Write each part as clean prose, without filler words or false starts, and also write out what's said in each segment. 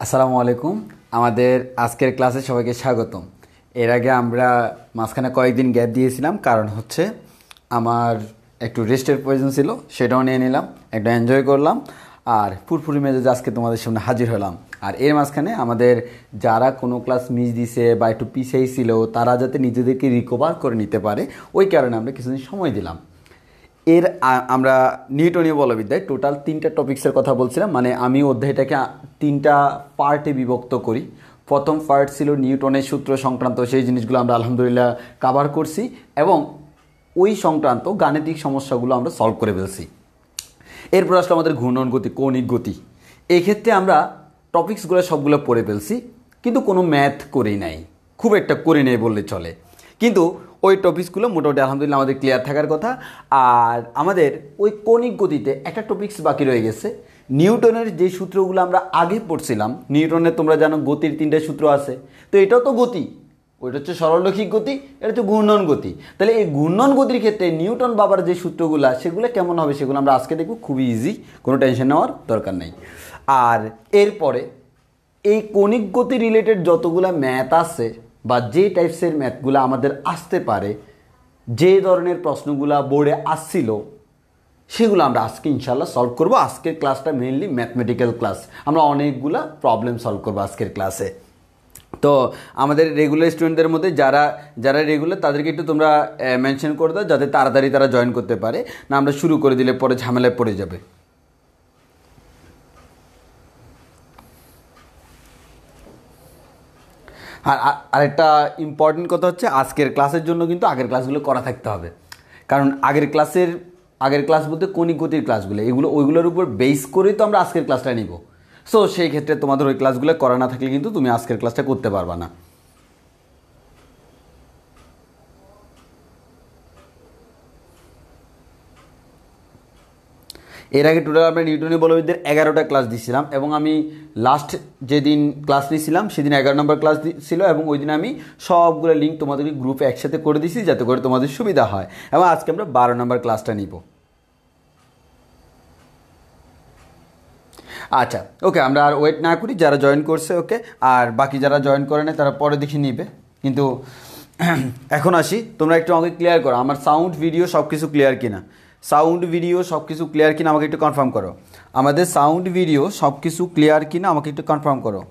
আসসালামু আলাইকুম। আমাদের আজকের ক্লাসে সবাইকে স্বাগতম। এর আগে আমরা মাঝখানে কয়েকদিন গ্যাপ দিয়েছিলাম, কারণ হচ্ছে আমার একটু রেস্টের প্রয়োজন ছিল, সেটাও নিয়ে নিলাম, একটু এনজয় করলাম আর ফুরফুরি মেজাজে আজকে তোমাদের সামনে হাজির হলাম। আর এর মাঝখানে আমাদের যারা কোনো ক্লাস মিস দিছে বা একটু পিছিয়ে ছিল তারা যাতে নিজেদেরকে রিকভার করে নিতে পারে, ওই কারণে আমরা কিছুদিন সময় দিলাম। আমরা নিউটনীয় বলবিদ্যায় টোটাল 3টা টপিক্সের কথা বলছিলাম, মানে আমি অধ্যায়টাকে 3টা পার্টে বিভক্ত করি। প্রথম পার্ট ছিল নিউটনের সূত্র সংক্রান্ত, সেই জিনিসগুলো আমরা আলহামদুলিল্লাহ কভার করছি এবং ওই সংক্রান্ত গাণিতিক সমস্যাগুলো আমরা সলভ করে ফেলছি। এরপর আসলে আমাদের ঘূর্ণন গতি, কৌণিক গতি। এই ক্ষেত্রে আমরা টপিক্সগুলো সবগুলো পড়ে ফেলছি, কিন্তু কোনো ম্যাথ করি নাই, খুব একটা করি নাই বললে চলে। কিন্তু ওই টপিক্সগুলো মোটামুটি আলহামদুলিল্লাহ আমাদের ক্লিয়ার থাকার কথা। আর আমাদের ওই কৌণিক গতিতে একটা টপিক্স বাকি রয়ে গেছে। নিউটনের যে সূত্রগুলো আমরা আগে পড়ছিলাম, নিউটনের তোমরা জানো গতির 3টা সূত্র আছে, তো এটাও তো গতি। ওইটা হচ্ছে সরলরৈখিক গতি, এটা হচ্ছে ঘূর্ণন গতি। তাহলে এই ঘূর্ণন গতির ক্ষেত্রে নিউটন বাবার যে সূত্রগুলো, সেগুলো কেমন হবে সেগুলো আমরা আজকে দেখব। খুবই ইজি, কোনো টেনশন নেওয়ার দরকার নেই। আর এরপরে এই কৌণিক গতি রিলেটেড যতগুলো ম্যাথ আছে বা যে টাইপসের ম্যাথগুলো আমাদের আসতে পারে, যে ধরনের প্রশ্নগুলো বোর্ডে আসছিল, সেগুলো আমরা আজকে ইনশাল্লাহ সলভ করব। আজকের ক্লাসটা মেইনলি ম্যাথমেটিক্যাল ক্লাস, আমরা অনেকগুলো প্রবলেম সলভ করবো আজকের ক্লাসে। তো আমাদের রেগুলার স্টুডেন্টদের মধ্যে যারা যারা রেগুলার, তাদেরকে একটু তোমরা মেনশন করে দাও, যাতে তাড়াতাড়ি তারা জয়েন করতে পারে, না আমরা শুরু করে দিলে পরে ঝামেলায় পড়ে যাবে। আর আরেকটা ইম্পর্টেন্ট কথা হচ্ছে, আজকের ক্লাসের জন্য কিন্তু আগের ক্লাসগুলো করা থাকতে হবে, কারণ আগের ক্লাস বলতে কৌণিক গতির ক্লাসগুলো, এগুলো ওইগুলোর উপর বেস করেই তো আমরা আজকের ক্লাসটা নিব। সো সেই ক্ষেত্রে তোমাদের ওই ক্লাসগুলো করা না থাকলে কিন্তু তুমি আজকের ক্লাসটা করতে পারবা না। এর আগে টোটাল আমরা নিউটনীয় বলবিদ্যার 11টা ক্লাস দিয়েছিলাম, এবং আমি লাস্ট যেদিন ক্লাস নিয়েছিলাম সেদিন 11 নম্বর ক্লাস ছিল, এবং ওই দিন আমি সবগুলো লিঙ্ক তোমাদেরকে গ্রুপে একসাথে করে দিয়েছি যাতে করে তোমাদের সুবিধা হয়। এবং আজকে আমরা 12 নম্বর ক্লাসটা নিব। আচ্ছা, ওকে, আমরা আর ওয়েট না করি, যারা জয়েন করছে ওকে, আর বাকি যারা জয়েন করে না তারা পরে দেখে নিবে। কিন্তু এখন আসি, তোমরা একটু আমাকে ক্লিয়ার করো আমার সাউন্ড ভিডিও সব কিছু ক্লিয়ার কিনা। সাউন্ড ভিডিও সব কিছু ক্লিয়ার কিনা আমাকে একটু কনফার্ম করো। আমাদের সাউন্ড ভিডিও সব কিছু ক্লিয়ার কিনা আমাকে একটু কনফার্ম করো।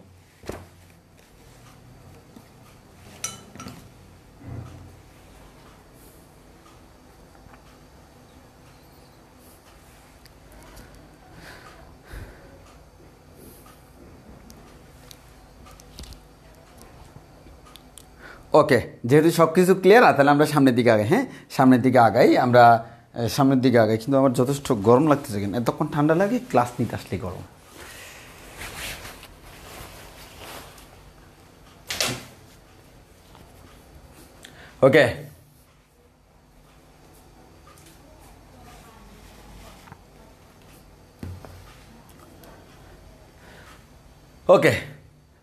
ওকে, যেহেতু সব কিছু ক্লিয়ার, তাহলে আমরা সামনের দিকে আগাই। হ্যাঁ, সামনের দিকে আগাই, আমরা সামনের দিকে আগাই। কিন্তু আমার যথেষ্ট গরম লাগতেছে, কেন এতক্ষণ ঠান্ডা লাগে, ক্লাস নিতে আসলে গরম। ওকে, ওকে,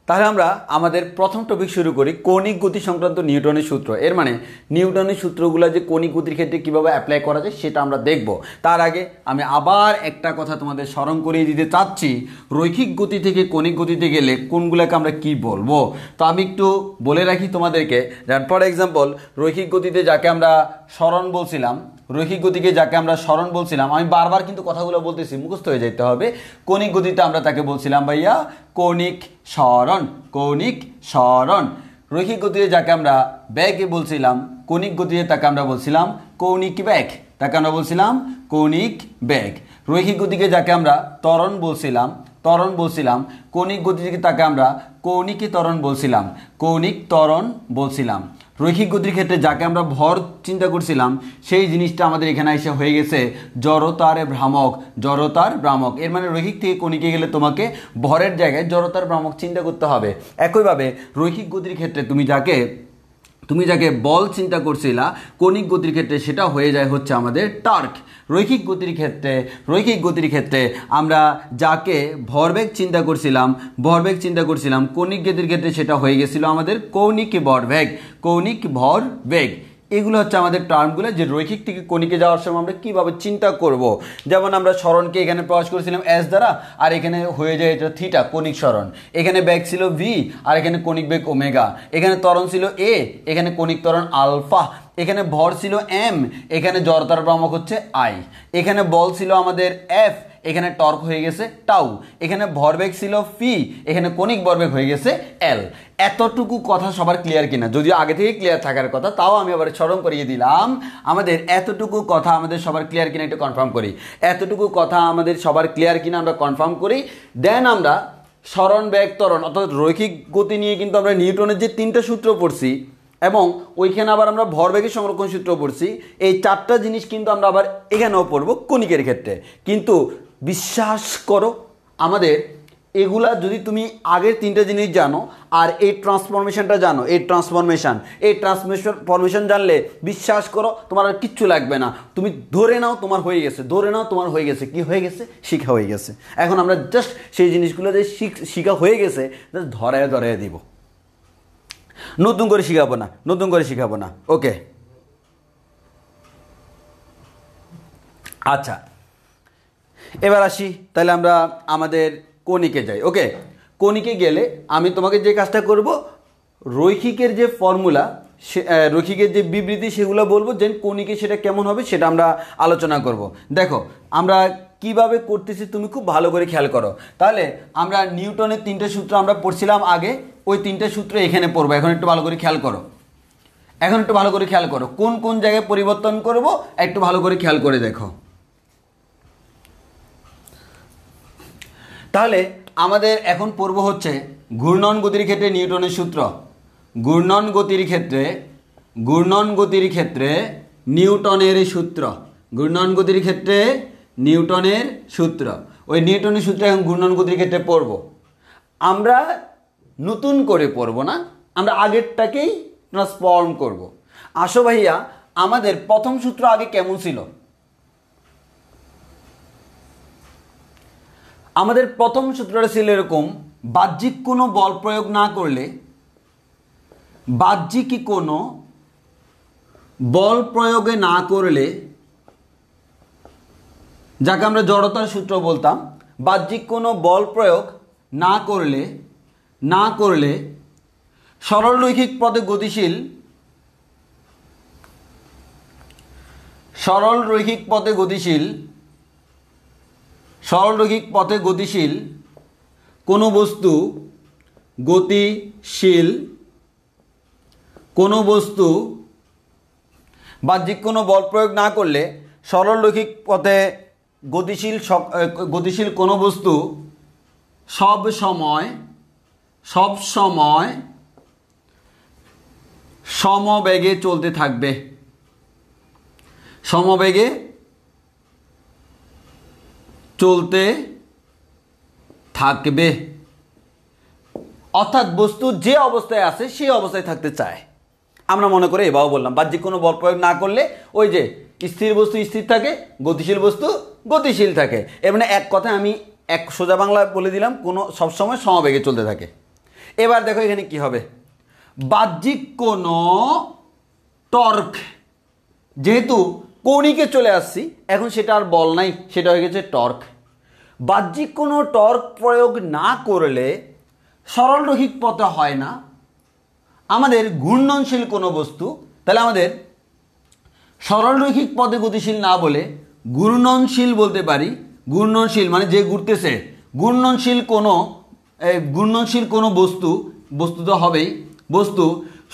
তাহলে আমরা আমাদের প্রথম টপিক শুরু করি, কৌণিক গতি সংক্রান্ত নিউটনের সূত্র। এর মানে নিউটনের সূত্রগুলো যে কৌণিক গতির ক্ষেত্রে কীভাবে অ্যাপ্লাই করা যায় সেটা আমরা দেখব। তার আগে আমি আবার একটা কথা তোমাদের স্মরণ করিয়ে দিতে চাচ্ছি, রৈখিক গতি থেকে কৌণিক গতিতে গেলে কোনগুলোকে আমরা কি বলবো। তো আমি একটু বলে রাখি তোমাদেরকে, যেমন ফর এক্সাম্পল রৈখিক গতিতে যাকে আমরা সরণ বলছিলাম, আমি বারবার কিন্তু কথাগুলো বলতেছি, মুখস্থ হয়ে যেতে হবে। কৌণিক গতিতে আমরা তাকে বলছিলাম ভাইয়া কৌণিক সরণ। রৈখিক গতিতে যাকে আমরা বেগ বলছিলাম, কৌণিক গতিতে তাকে আমরা বলছিলাম কৌণিক বেগ। রৈখিক গতিকে যাকে আমরা ত্বরণ বলছিলাম, কৌণিক গতিকে তাকে আমরা কৌণিক ত্বরণ বলছিলাম। রৈখিক গতির ক্ষেত্রে যাকে আমরা ভর চিন্তা করছিলাম, সেই জিনিসটা আমাদের এখানে এসে হয়ে গেছে জড়তার ভ্রামক। এর মানে রৈখিক থেকে কৌণিকে গেলে তোমাকে ভরের জায়গায় জড়তার ভ্রামক চিন্তা করতে হবে। একইভাবে রৈখিক গতির ক্ষেত্রে তুমি যাকে বল চিন্তা করছিলা, কৌণিক গতির ক্ষেত্রে সেটা হয়ে যায় হচ্ছে আমাদের টর্ক। রৈখিক গতির ক্ষেত্রে আমরা যাকে ভরবেগ চিন্তা করছিলাম, কৌণিক গতির ক্ষেত্রে সেটা হয়ে গেছিল আমাদের কৌণিক ভরবেগ। এগুলো হচ্ছে আমাদের টার্মগুলো যে রৈখিক থেকে কণিকে যাওয়ার সময় আমরা কীভাবে চিন্তা করব। যেমন আমরা সরণকে এখানে প্রকাশ করেছিলাম এস দ্বারা, আর এখানে হয়ে যায় এটা থিটা, কণিক সরণ। এখানে বেগ ছিল ভি, আর এখানে কণিক বেগ ওমেগা। এখানে ত্বরণ ছিল এ, এখানে কণিক ত্বরণ আলফা। এখানে ভর ছিল এম, এখানে জড়তার ভ্রামক হচ্ছে আই। এখানে বল ছিল আমাদের এফ, এখানে টর্ক হয়ে গেছে টাউ। এখানে ভরবেগ ছিল ফি, এখানে কণিক ভরবেগ হয়ে গেছে এল। এতটুকু কথা সবার ক্লিয়ার কিনা? যদিও আগে থেকে ক্লিয়ার থাকার কথা, তাও আমি আবার স্মরণ করিয়ে দিলাম। আমাদের এতটুকু কথা আমাদের সবার ক্লিয়ার কিনা একটু কনফার্ম করি। এতটুকু কথা আমাদের সবার ক্লিয়ার কিনা আমরা কনফার্ম করি। দেন আমরা সরণ, বেগ, ত্বরণ অর্থাৎ রৈখিক গতি নিয়ে কিন্তু আমরা নিউটনের যে 3টা সূত্র পড়ছি, এবং ওইখানে আবার আমরা ভরবেগের সংরক্ষণ সূত্র পড়ছি। এই 4টা জিনিস কিন্তু আমরা আবার এখানেও পড়বো কণিকের ক্ষেত্রে। কিন্তু বিশ্বাস করো, আমাদের এগুলা যদি তুমি আগের 3টা জিনিস জানো আর এই ট্রান্সফরমেশনটা জানো, এই ট্রান্সফরমেশন জানলে বিশ্বাস করো তোমার আর কিচ্ছু লাগবে না। তুমি ধরে নাও তোমার হয়ে গেছে, ধরে নাও তোমার হয়ে গেছে। কি হয়ে গেছে? শিখা হয়ে গেছে। এখন আমরা জাস্ট সেই জিনিসগুলো যে শিখা হয়ে গেছে জাস্ট ধরায় দিব, নতুন করে শিখাবো না। ওকে, আচ্ছা এবার আসি তাহলে আমরা আমাদের কণিকে যাই। ওকে, কণিকে গেলে আমি তোমাকে যে কাজটা করব, রৈখিকের যে ফর্মুলা, রৈখিকের যে বিবৃতি সেগুলো বলবো, যে কণিকে সেটা কেমন হবে সেটা আমরা আলোচনা করব। দেখো আমরা কিভাবে করতেছি তুমি খুব ভালো করে খেয়াল করো। তাহলে আমরা নিউটনের 3টে সূত্র আমরা পড়ছিলাম আগে, ওই 3টে সূত্র এখানে পড়বো। এখন একটু ভালো করে খেয়াল করো, কোন কোন জায়গায় পরিবর্তন করব একটু ভালো করে খেয়াল করে দেখো। তাহলে আমাদের এখন পড়ব হচ্ছে ঘূর্ণন গতির ক্ষেত্রে নিউটনের সূত্র। ঘূর্ণন গতির ক্ষেত্রে নিউটনের সূত্র, ওই নিউটনের সূত্র এখন ঘূর্ণন গতির ক্ষেত্রে পড়ব। আমরা নতুন করে পড়ব না, আমরা আগেরটাকেই ট্রান্সফর্ম করব। আসো ভাইয়া, আমাদের প্রথম সূত্র আগে কেমন ছিল? আমাদের প্রথম সূত্রটা ছিল এরকম, বাহ্যিক কোনো বল প্রয়োগ না করলে, যাকে আমরা জড়তার সূত্র বলতাম, বাহ্যিক কোনো বল প্রয়োগ না করলে সরলরৈখিক পথে গতিশীল কোনো বস্তু বাহ্যিক কোনো বল প্রয়োগ না করলে সরলরৈখিক পথে গতিশীল কোনো বস্তু সব সময় সমবেগে চলতে থাকবে। অর্থাৎ বস্তু যে অবস্থায় আছে সেই অবস্থায় থাকতে চায়। আমরা মনে করে এভাবে বললাম, বাহ্যিক কোনো বল প্রয়োগ না করলে ওই যে স্থির বস্তু স্থির থাকে, গতিশীল বস্তু গতিশীল থাকে। এর মানে এক কথায় আমি এক সোজা বাংলা বলে দিলাম, কোনো সবসময় সমবেগে চলতে থাকে। এবার দেখো এখানে কি হবে, বাহ্যিক কোনো টর্ক, যেহেতু কণিকে চলে আসছি এখন সেটা আর বল নাই, সেটা হয়ে গেছে টর্ক। বাহ্যিক কোনো টর্ক প্রয়োগ না করলে সরলরৈখিক পথে হয় না আমাদের ঘূর্ণনশীল কোনো বস্তু। তাহলে আমাদের সরলরৈখিক পথে গতিশীল না বলে ঘূর্ণনশীল বলতে পারি। ঘূর্ণনশীল মানে যে ঘুরতেছে, ঘূর্ণনশীল কোনো বস্তু তো হবেই, বস্তু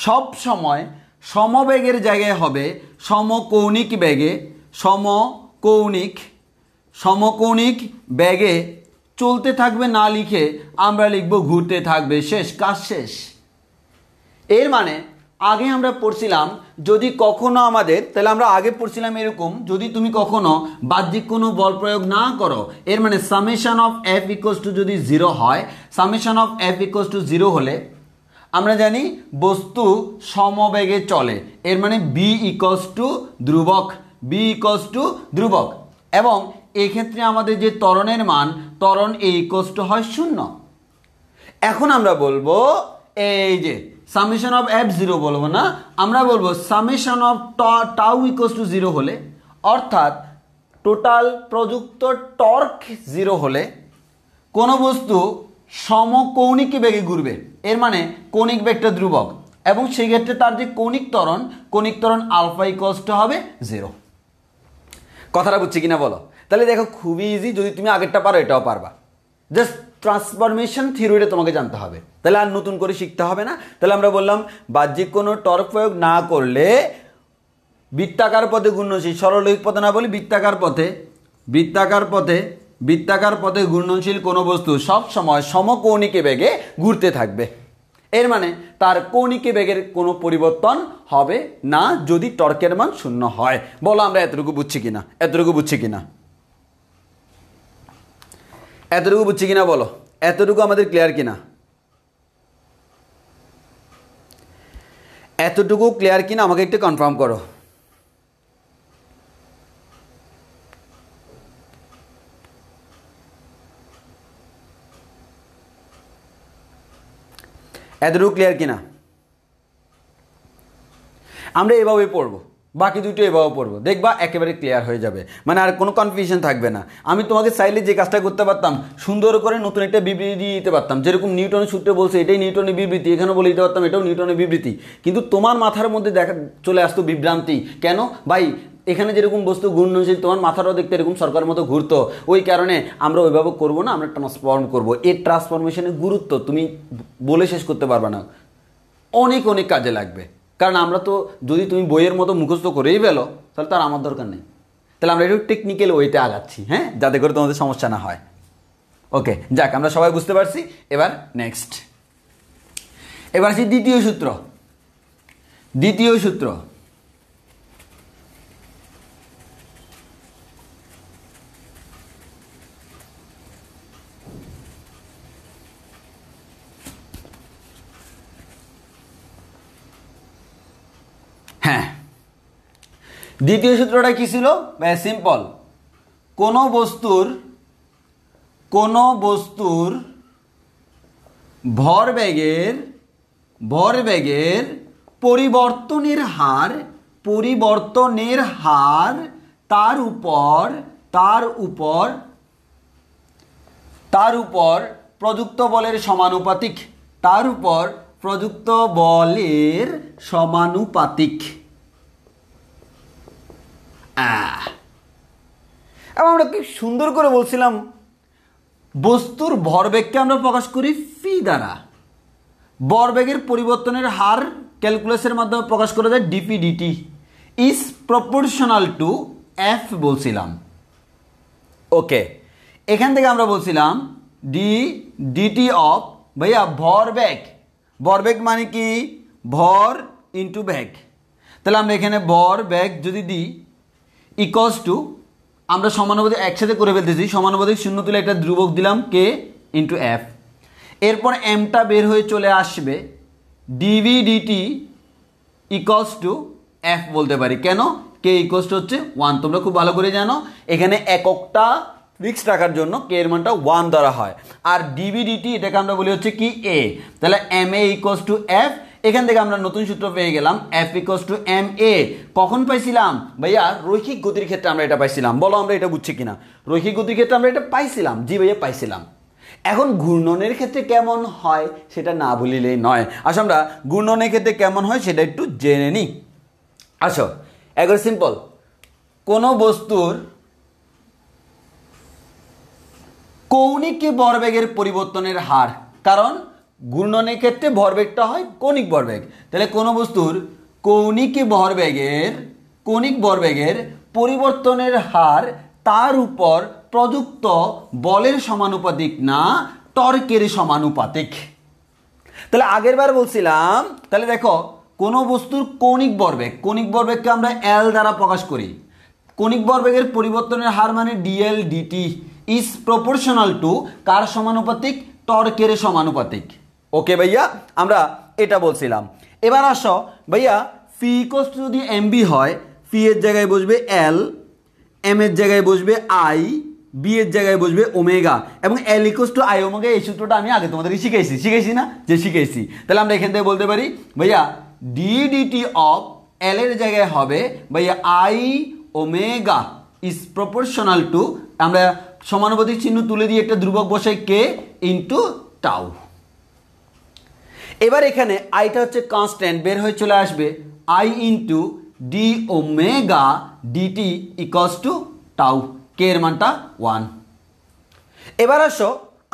সব সময় সমবেগের জায়গায় হবে সমকৌণিক বেগে চলতে থাকবে না লিখে আমরা লিখব ঘুরতে থাকবে। শেষ, কাজ শেষ। এর মানে আগে আমরা পড়ছিলাম যদি কখনো আমাদের, তাহলে আমরা আগে পড়ছিলাম এরকম, যদি তুমি কখনো বাহ্যিক কোনো বল প্রয়োগ না করো, এর মানে summation of F equals to যদি 0 হয়, summation of F equals two 0 হলে আমরা জানি বস্তু সমবেগে চলে। এর মানে বি ইকুয়ালস টু ধ্রুবক, এবং এক্ষেত্রে আমাদের যে ত্বরণের মান, ত্বরণ এ ইকুয়ালস টু হয় 0। এখন আমরা বলবো এই যে সামেশন অফ এফ জিরো বলবো না, আমরা বলবো summation of tau equals two zero হলে, অর্থাৎ টোটাল প্রযুক্ত টর্ক জিরো হলে কোনো বস্তু সমকৌণিক বেগে ঘুরবে, এর মানে কৌণিক বেগটা ধ্রুবক, এবং সেই ক্ষেত্রে তার যে কৌণিক ত্বরণ আলফা ইকুয়ালস টু হবে জিরো। কথাটা বুঝছি কিনা বলো? তাহলে দেখো খুবই ইজি, যদি তুমি আগেরটা পারো এটাও পারবা, জাস্ট ট্রান্সফরমেশন থিওরিটা তোমাকে জানতে হবে, তাহলে আর নতুন করে শিখতে হবে না। তাহলে আমরা বললাম বাহ্যিক কোনো টর্ক প্রয়োগ না করলে বৃত্তাকার পথে ঘূর্ণনশীল, সরলরৈখিক পথে না বলি বৃত্তাকার পথে ঘূর্ণনশীল কোনো বস্তু সব সময় সমকৌণিক বেগে ঘুরতে থাকবে, এর মানে তার কৌণিক বেগের কোনো পরিবর্তন হবে না যদি টর্কের মান শূন্য হয়। বলো আমরা এতটুকু বুঝছি কিনা? এতটুকু বুঝছি কিনা বলো? এতটুকু আমাদের ক্লিয়ার কিনা? এতটুকু ক্লিয়ার কিনা আমাকে একটু কনফার্ম করো। এতটুকু ক্লিয়ার কিনা? আমরা এভাবে পড়বো, বাকি দুটো এভাবে পড়বো, দেখবা একেবারে ক্লিয়ার হয়ে যাবে, মানে আর কোনো কনফিউশন থাকবে না। আমি তোমাকে চাইলে যে কাজটা করতে পারতাম, সুন্দর করে নতুন একটা বিবৃতি দিয়ে দিতে পারতাম, যেরকম নিউটনের সূত্রে বলছে এটাই নিউটনের বিবৃতি, এখানে বলে দিতে পারতাম এটাও নিউটনের বিবৃতি, কিন্তু তোমার মাথার মধ্যে চলে আসতো বিভ্রান্তি। কেন ভাই? এখানে যেরকম বস্তু ঘূর্ণনশীল, তোমার মাথাটাও দেখতে এরকম সরকারের মতো ঘুরতো, ওই কারণে আমরা ওইভাবে করবো না, আমরা ট্রান্সফর্ম করবো। এই ট্রান্সফরমেশনের গুরুত্ব তুমি বলে শেষ করতে পারবে না, অনেক অনেক কাজে লাগবে। কারণ আমরা তো যদি তুমি বইয়ের মতো মুখস্থ করেই ফেলো তাহলে তার আমার দরকার নেই। তাহলে আমরা একটু টেকনিক্যাল ওয়েতে আগাচ্ছি, হ্যাঁ, যাতে করে তোমাদের সমস্যা না হয়। ওকে, যাক, আমরা সবাই বুঝতে পারছি। এবার নেক্সট, এবার আসি দ্বিতীয় সূত্র। হ্যাঁ, দ্বিতীয় সূত্রটা কি ছিল? সিম্পল, কোনো বস্তুর ভরবেগের পরিবর্তনের হার তার উপর প্রযুক্ত বলের সমানুপাতিক। এবং আমরা কি সুন্দর করে বলছিলাম, বস্তুর ভরবেগকে আমরা প্রকাশ করি ফি দ্বারা, ভরবেগের পরিবর্তনের হার ক্যালকুলাসের মাধ্যমে প্রকাশ করা যায় D P D T is proportional to F বলছিলাম। ওকে, এখান থেকে আমরা বলছিলাম ডিটি অফ, ভাইয়া ভরবেগ মানে কি? ভর ইন্টু বেগ। তাহলে আমরা এখানে ভরবেগ যদি দিই ইকুয়ালস টু, আমরা সমানুপাতিক একসাথে করে ফেলতেছি, সমানুপাতিক শূন্য তুলে একটা ধ্রুবক দিলাম কে ইন্টু এফ, এরপর এমটা বের হয়ে চলে আসবে D V D T equals to F বলতে পারি। কেন? কে ইকুয়ালস টু হচ্ছে 1, তোমরা খুব ভালো করে জানো এখানে এককটা ফিক্সড রাখার জন্য কে এর মানটা 1 ধরা হয়, আর ডিভি ডিটি এটাকে আমরা বলি হচ্ছে কি এ। তাহলে M A equals to F, এখান থেকে আমরা নতুন সূত্র পেয়ে গেলাম F equals to M A. কখন পাইছিলাম ভাইয়া? রৈখিক গতির ক্ষেত্রে আমরা এটা পাইছিলাম। বলো আমরা এটা বুঝছি কিনা? রৈখিক গতির ক্ষেত্রে আমরা এটা পাইছিলাম, জি ভাইয়া পাইছিলাম। এখন ঘূর্ণনের ক্ষেত্রে কেমন হয় সেটা না বলিলেই নয়। আসো আমরা ঘূর্ণনের ক্ষেত্রে কেমন হয় সেটা একটু জেনে নিই। আসো, একবার সিম্পল, কোনো বস্তুর কৌণিক ভরবেগের পরিবর্তনের হার, কারণ ঘূর্ণনের ক্ষেত্রে ভরবেগটা হয় কৌণিক ভরবেগ, তাহলে কোনো বস্তুর কৌণিক ভরবেগের পরিবর্তনের হার তার উপর প্রযুক্ত বলের সমানুপাতিক না টর্কের সমানুপাতিক। তাহলে আগের বার বলছিলাম, তাহলে দেখো কোনো বস্তুর কৌণিক ভরবেগকে আমরা এল দ্বারা প্রকাশ করি, কৌণিক ভরবেগের পরিবর্তনের হার মানে d l d t is proportional to কার সমানুপাতিক? টর্কের সমানুপাতিক। ওকে ভাইয়া, আমরা এটা বলছিলাম। এবার আসো ভাইয়া, ফি ইকুয়ালস টু যদি এমবি হয়, ফি এর জায়গায় বসবে এল, এম এর জায়গায় বসবে আই, বি এর জায়গায় বসবে ওমেগা এবং এল ইকুয়ালস টু আই ওমেগা। এই সূত্রটা আমি আগে তোমাদেরকে শিখাইছি না, যে শিখাইছি। তাহলে আমরা এখান থেকে বলতে পারি ভাইয়া ডি ডিটি অফ এল এর জায়গায় হবে ভাইয়া I omega is proportional two, আমরা সমানুপাতিক চিহ্ন তুলে দিয়ে একটা ধ্রুবক বসাই কে ইন্টু টাউ। এবার এখানে আইটা হচ্ছে কনস্ট্যান্ট, বের হয়ে চলে আসবে I into d omega d t equals to tau, কে এর মানটা 1। এবার আসো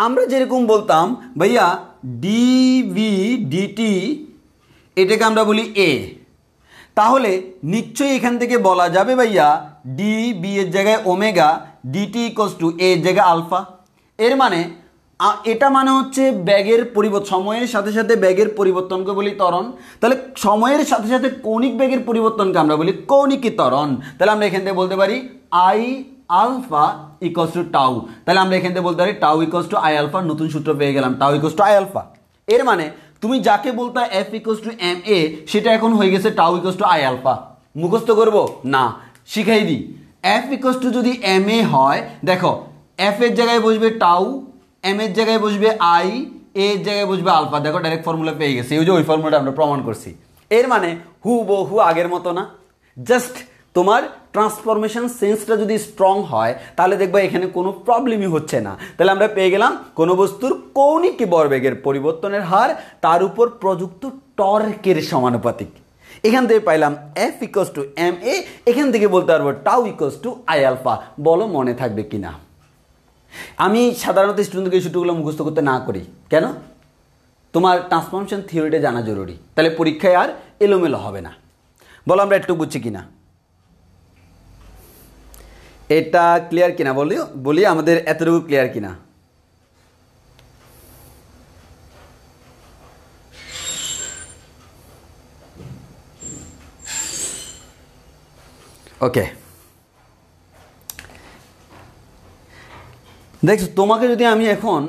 আমরা যেরকম বলতাম ভাইয়া ডিভি ডিটি, এটাকে আমরা বলি এ, তাহলে নিশ্চয়ই এখান থেকে বলা যাবে ভাইয়া ডি বি এর জায়গায় ওমেগা ডিটি ইকুয়ালস টু এ এর জায়গায় আলফা। এর মানে এটা মানে হচ্ছে ব্যাগের পরিবর্তন, সময়ের সাথে সাথে ব্যাগের পরিবর্তনকে বলি ত্বরণ। তাহলে সময়ের সাথে সাথে কৌণিক ব্যাগের পরিবর্তনকে আমরা বলি কৌণিকী ত্বরণ। তাহলে আমরা এখান থেকে বলতে পারি I alpha equals to tau. তাহলে আমরা এখান থেকে বলতে পারি tau equals to I alpha, নতুন সূত্র পেয়ে গেলাম, tau equals to I alpha. এর মানে তুমি যাকে বলতে F equals to M A, সেটা এখন হয়ে গেছে tau equals to I alpha. মুখস্থ করবো না, শিখাই দিই। এফ ইকুয়ালস টু যদি এম এ হয়, দেখো এফ এর জায়গায় বসবে টাউ, এম এর জায়গায় বসবে আই, এ এর জায়গায় বসবে আলফা। দেখো ডাইরেক্ট ফর্মুলা পেয়ে গেছে, ওই যে ওই ফর্মুলাটা আমরা প্রমাণ করছি। এর মানে হুবহু আগের মতো না, জাস্ট তোমার ট্রান্সফরমেশন সেন্সটা যদি স্ট্রং হয় তাহলে দেখবা এখানে কোনো প্রবলেমই হচ্ছে না। তাহলে আমরা পেয়ে গেলাম কোনো বস্তুর কৌণিক ভরবেগের পরিবর্তনের হার তার উপর প্রযুক্ত টর্কের সমানুপাতিক। এখান থেকে পাইলাম F equals to M A, এখান থেকে বলতে পারবো tau equals to I alpha. বলো মনে থাকবে কিনা? আমি সাধারণত স্টুডেন্টকে এই সূত্রগুলো মুখস্থ করতে না করি, কেন? তোমার ট্রান্সফরমেশন থিওরিটা জানা জরুরি, তাহলে পরীক্ষায় আর এলোমেলো হবে না। বলো আমরা একটু বুঝছি কিনা, এটা ক্লিয়ার কিনা বলি আমাদের এতটুকু ক্লিয়ার কিনা? ওকে, দেখছো তোমাকে যদি আমি এখন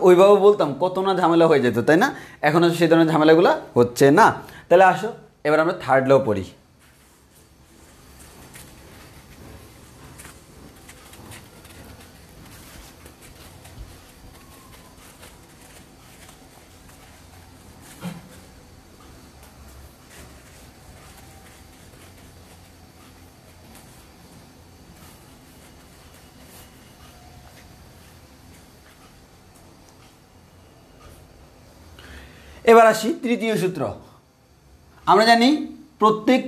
ওইভাবে বলতাম কত না ঝামেলা হয়ে যেত, তাই না? এখন সেই ধরনের ঝামেলাগুলো হচ্ছে না। তাহলে আসো এবার আমরা থার্ড ল পড়ি। এবার আসি তৃতীয় সূত্র। আমরা জানি প্রত্যেক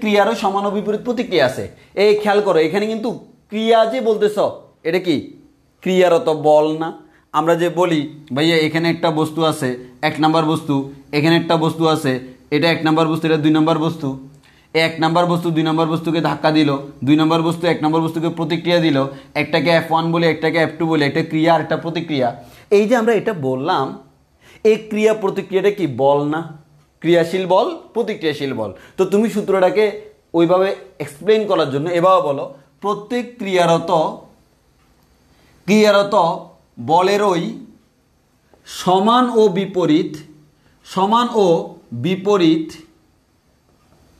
ক্রিয়ারই সমান ও বিপরীত প্রতিক্রিয়া আছে। এই খেয়াল করো, এখানে কিন্তু ক্রিয়া যে বলতেছ এটা কি ক্রিয়ারত বল না? আমরা যে বলি ভাইয়া এখানে একটা বস্তু আছে, 1 নাম্বার বস্তু, এখানে একটা বস্তু আছে, এটা 1 নাম্বার বস্তু, এটা 2 নাম্বার বস্তু। 1 নাম্বার বস্তু 2 নাম্বার বস্তুকে ধাক্কা দিল, 2 নাম্বার বস্তু 1 নাম্বার বস্তুকে প্রতিক্রিয়া দিল, একটাকে F1 বলি, একটাকে F2 বলি, একটা ক্রিয়া আর একটা প্রতিক্রিয়া। এই যে আমরা এটা বললাম, এই ক্রিয়া প্রতিক্রিয়াটা কি বল না? ক্রিয়াশীল বল, প্রতিক্রিয়াশীল বল। তো তুমি সূত্রটাকে ওইভাবে এক্সপ্লেইন করার জন্য এভাবে বলো, প্রত্যেক ক্রিয়ারত বলেরই সমান ও বিপরীত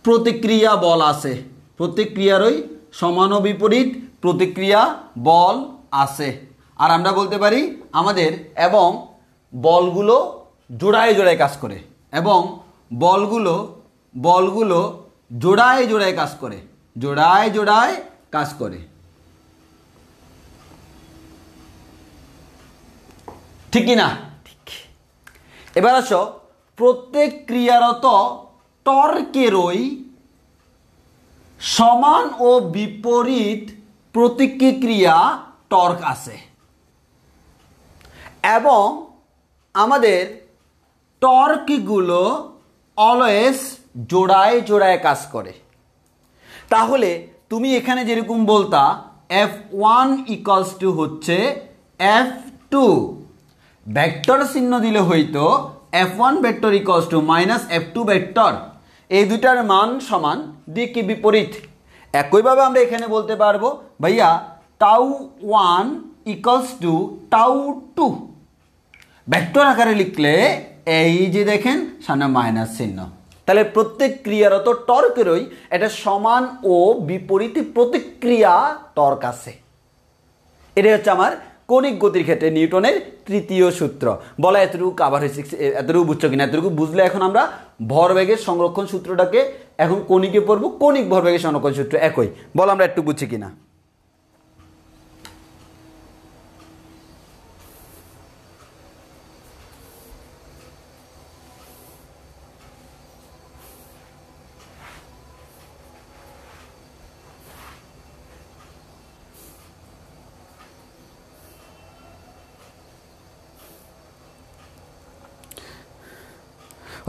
প্রতিক্রিয়া বল আছে। প্রত্যেক ক্রিয়ারই সমান ও বিপরীত প্রতিক্রিয়া বল আছে। আর আমরা বলতে পারি আমাদের এবং বলগুলো জোড়ায় জোড়ায় কাজ করে, এবং বলগুলো জোড়ায় জোড়ায় কাজ করে, ঠিক কি না? ঠিক। এবার আসো, প্রত্যেক ক্রিয়ারত টর্কেরই সমান ও বিপরীত প্রতিক্রিয়া টর্ক আছে, এবং আমাদের টর্কগুলো অলওয়েজ জোড়ায় জোড়ায় কাজ করে। তাহলে তুমি এখানে যেরকম বলতা F1 ইকুয়ালস টু হচ্ছে F2, ভেক্টর চিহ্ন দিলে হইতো F1 vector equals to minus F2 vector, এই দুটার মান সমান, দিকে বিপরীত। একইভাবে আমরা এখানে বলতে পারবো ভাইয়া tau 1 equals to tau 2, vector আকারে লিখলে এই যে দেখেন সামনে মাইনাস চিহ্ন, তাহলে প্রত্যেক ক্রিয়ারত টর্কেরই একটা সমান ও বিপরীত প্রতিক্রিয়া টর্ক আছে। এটাই হচ্ছে আমার কৌণিক গতির ক্ষেত্রে নিউটনের তৃতীয় সূত্র। বলা এতটুকু কাভার হয়েছে, এতটুকু বুঝছো কিনা? এতটুকু বুঝলে এখন আমরা ভরবেগের সংরক্ষণ সূত্রটাকে এখন কৌণিকে পড়বো। কৌণিক ভরবেগের সংরক্ষণ সূত্র একই। বলো আমরা একটু বুঝছি কিনা।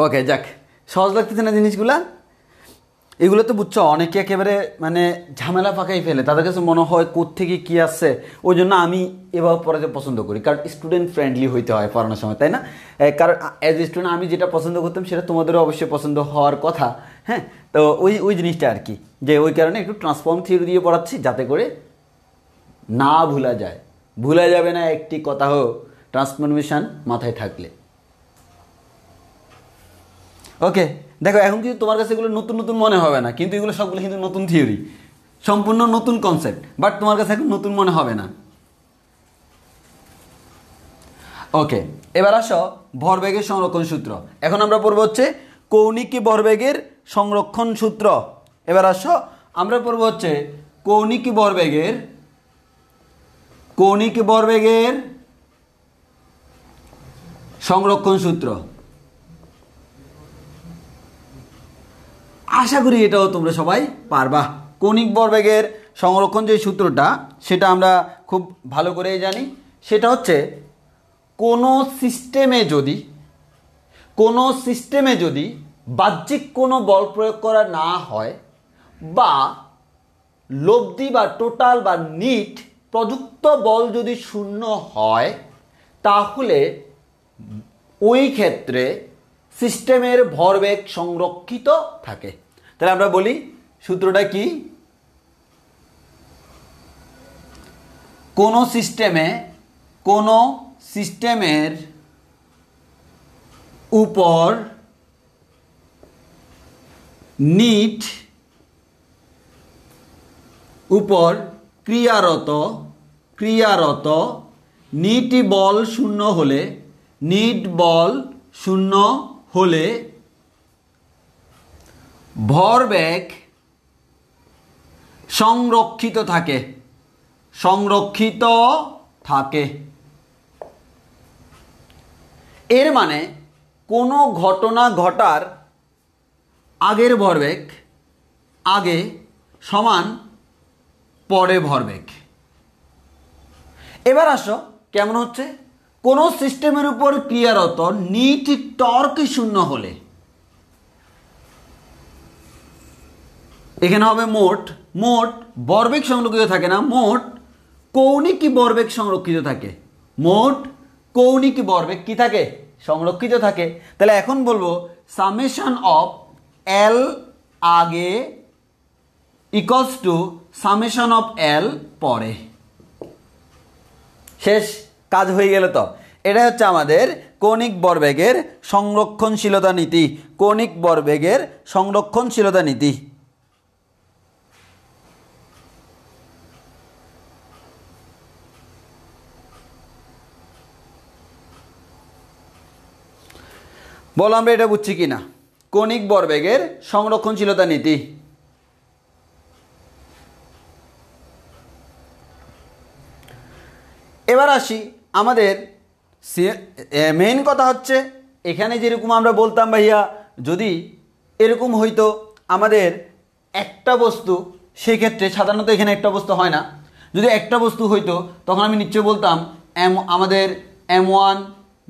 ওকে, যাক, সহজ লাগতেছে না জিনিসগুলা? এগুলো তো বুঝছো অনেকে একেবারে মানে ঝামেলা পাকাই ফেলে, তাদের কাছে মনে হয় কোত্থেকে কী আসছে। ওই জন্য আমি এভাবে পড়াতে পছন্দ করি, কারণ স্টুডেন্ট ফ্রেন্ডলি হইতে হয় পড়ানোর সময়, তাই না? কারণ অ্যাজ এ স্টুডেন্ট আমি যেটা পছন্দ করতাম সেটা তোমাদেরও অবশ্যই পছন্দ হওয়ার কথা। হ্যাঁ, তো ওই জিনিসটা আর কি, যে ওই কারণে একটু ট্রান্সফর্ম থিওরি দিয়ে পড়াচ্ছি, যাতে করে না ভুলা যায়। ভুলা যাবে না একটি কথা হোক, ট্রান্সফরমেশন মাথায় থাকলে। ওকে, দেখো এখন কিন্তু তোমার কাছে এগুলো নতুন নতুন মনে হবে না, কিন্তু এগুলো সবগুলো কিন্তু নতুন থিওরি, সম্পূর্ণ নতুন কনসেপ্ট, বাট তোমার কাছে এখন নতুন মনে হবে না। ওকে, এবার আসো ভরবেগের সংরক্ষণ সূত্র। এখন আমরা পড়বো হচ্ছে কৌণিক ভরবেগের সংরক্ষণ সূত্র। এবার আসো আমরা পড়বো হচ্ছে কৌণিক ভরবেগের সংরক্ষণ সূত্র। আশা করি এটাও তোমরা সবাই পারবা। কৌণিক ভরবেগের সংরক্ষণ যে সূত্রটা, সেটা আমরা খুব ভালো করেই জানি। সেটা হচ্ছে কোনো সিস্টেমে যদি বাহ্যিক কোনো বল প্রয়োগ করা না হয়, বা লব্ধি বা টোটাল বা নিট প্রযুক্ত বল যদি শূন্য হয়, তাহলে ওই ক্ষেত্রে সিস্টেমের ভরবেগ সংরক্ষিত থাকে। তাহলে আমরা বলি সূত্রটা কি? কোনো সিস্টেমের উপর নিট ক্রিয়ারত নিট বল শূন্য হলে ভরবেগ সংরক্ষিত থাকে। এর মানে কোনো ঘটনা ঘটার আগের ভরবেগ আগে সমান পরে ভরবেগ। এবার আসো কেমন হচ্ছে, কোনো সিস্টেমের উপর ক্রিয়ারত নিট টর্ক শূন্য হলে, এখানে হবে মোট ভরবেগ সংরক্ষিত থাকে না, মোট কৌণিক ভরবেগ সংরক্ষিত থাকে। মোট কৌণিক ভরবেগ কি থাকে? সংরক্ষিত থাকে। তাহলে এখন বলবো সামেশন অফ এল আগে ইকুয়ালস টু সামেশন অফ এল পরে। শেষ, কাজ হয়ে গেল। তো এটা হচ্ছে আমাদের কৌণিক ভরবেগের সংরক্ষণশীলতা নীতি। কৌণিক ভরবেগের সংরক্ষণশীলতা নীতি। বলো আমরা এটা বুঝছি কিনা? কৌণিক ভরবেগের সংরক্ষণশীলতা নীতি। এবার আসি আমাদের মেইন কথা হচ্ছে, এখানে যেরকম আমরা বলতাম ভাইয়া, যদি এরকম হইতো আমাদের একটা বস্তু, সেক্ষেত্রে সাধারণত এখানে একটা বস্তু হয় না, যদি একটা বস্তু হইতো তখন আমি নিশ্চয় বলতাম আমাদের m1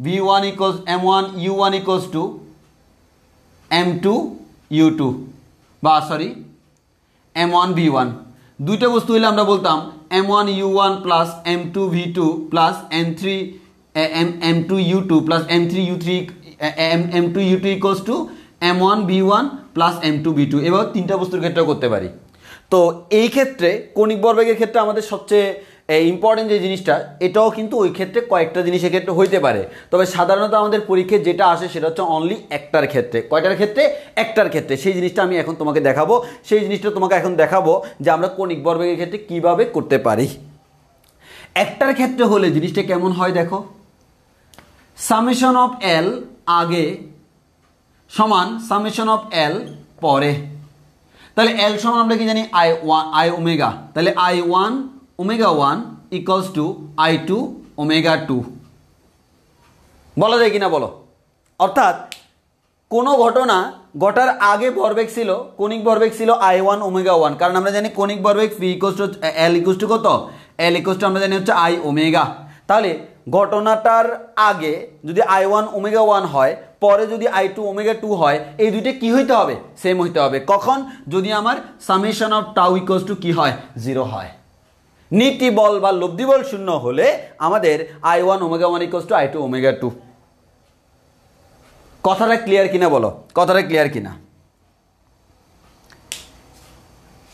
v1 equals m1 u1 equals to m2 u2, বা সরি m1 v1। দুইটা বস্তু হইলে আমরা বলতাম m1 u1 plus m2 v2 plus m2 u2 plus m2 u2 equals to m1 v1 plus m2 v2। এবার তিনটা বস্তুর ক্ষেত্রেও করতে পারি। তো এই ক্ষেত্রে কৌণিক ভরবেগের ক্ষেত্রে আমাদের সবচেয়ে ইম্পর্টেন্ট যে জিনিসটা, এটাও কিন্তু ওই ক্ষেত্রে কয়েকটা জিনিসের ক্ষেত্রে হইতে পারে, তবে সাধারণত আমাদের পরীক্ষায় যেটা আসে সেটা হচ্ছে অনলি একটার ক্ষেত্রে। কয়টার ক্ষেত্রে? একটার ক্ষেত্রে। সেই জিনিসটা আমি এখন তোমাকে দেখাবো, সেই জিনিসটা তোমাকে এখন দেখাবো যে আমরা কৌণিক ভরবেগের ক্ষেত্রে কিভাবে করতে পারি। একটার ক্ষেত্রে হলে জিনিসটা কেমন হয় দেখো, সামেশন অফ এল আগে সমান সামেশন অফ এল পরে। তাহলে এল সমান আমরা কি জানি আই ওমেগা, তাহলে I1 omega 1 equals to I2 omega 2। বলা যায় কিনা বলো? অর্থাৎ কোনো ঘটনা ঘটার আগে ভরবেগ ছিল, কৌণিক ভরবেগ ছিল I1 ওমেগা 1, কারণ আমরা জানি কৌণিক ভরবেগ V equals to L equals to কত? L ইকুয়ালস টু আমরা জানি হচ্ছে I ওমেগা। তাহলে ঘটনাটার আগে যদি I1 ওমেগা 1 হয়, পরে যদি I2 ওমেগা 2 হয়, এই দুইটা কি হইতে হবে? সেম হইতে হবে। কখন? যদি আমার summation of tau equals two কি হয়? 0 হয়। নীতি বল বা লব্ধি বল শূন্য হলে আমাদের I1 omega 1 equals to I2 omega 2। কথাটা ক্লিয়ার কিনা বলো? কথাটা ক্লিয়ার কিনা?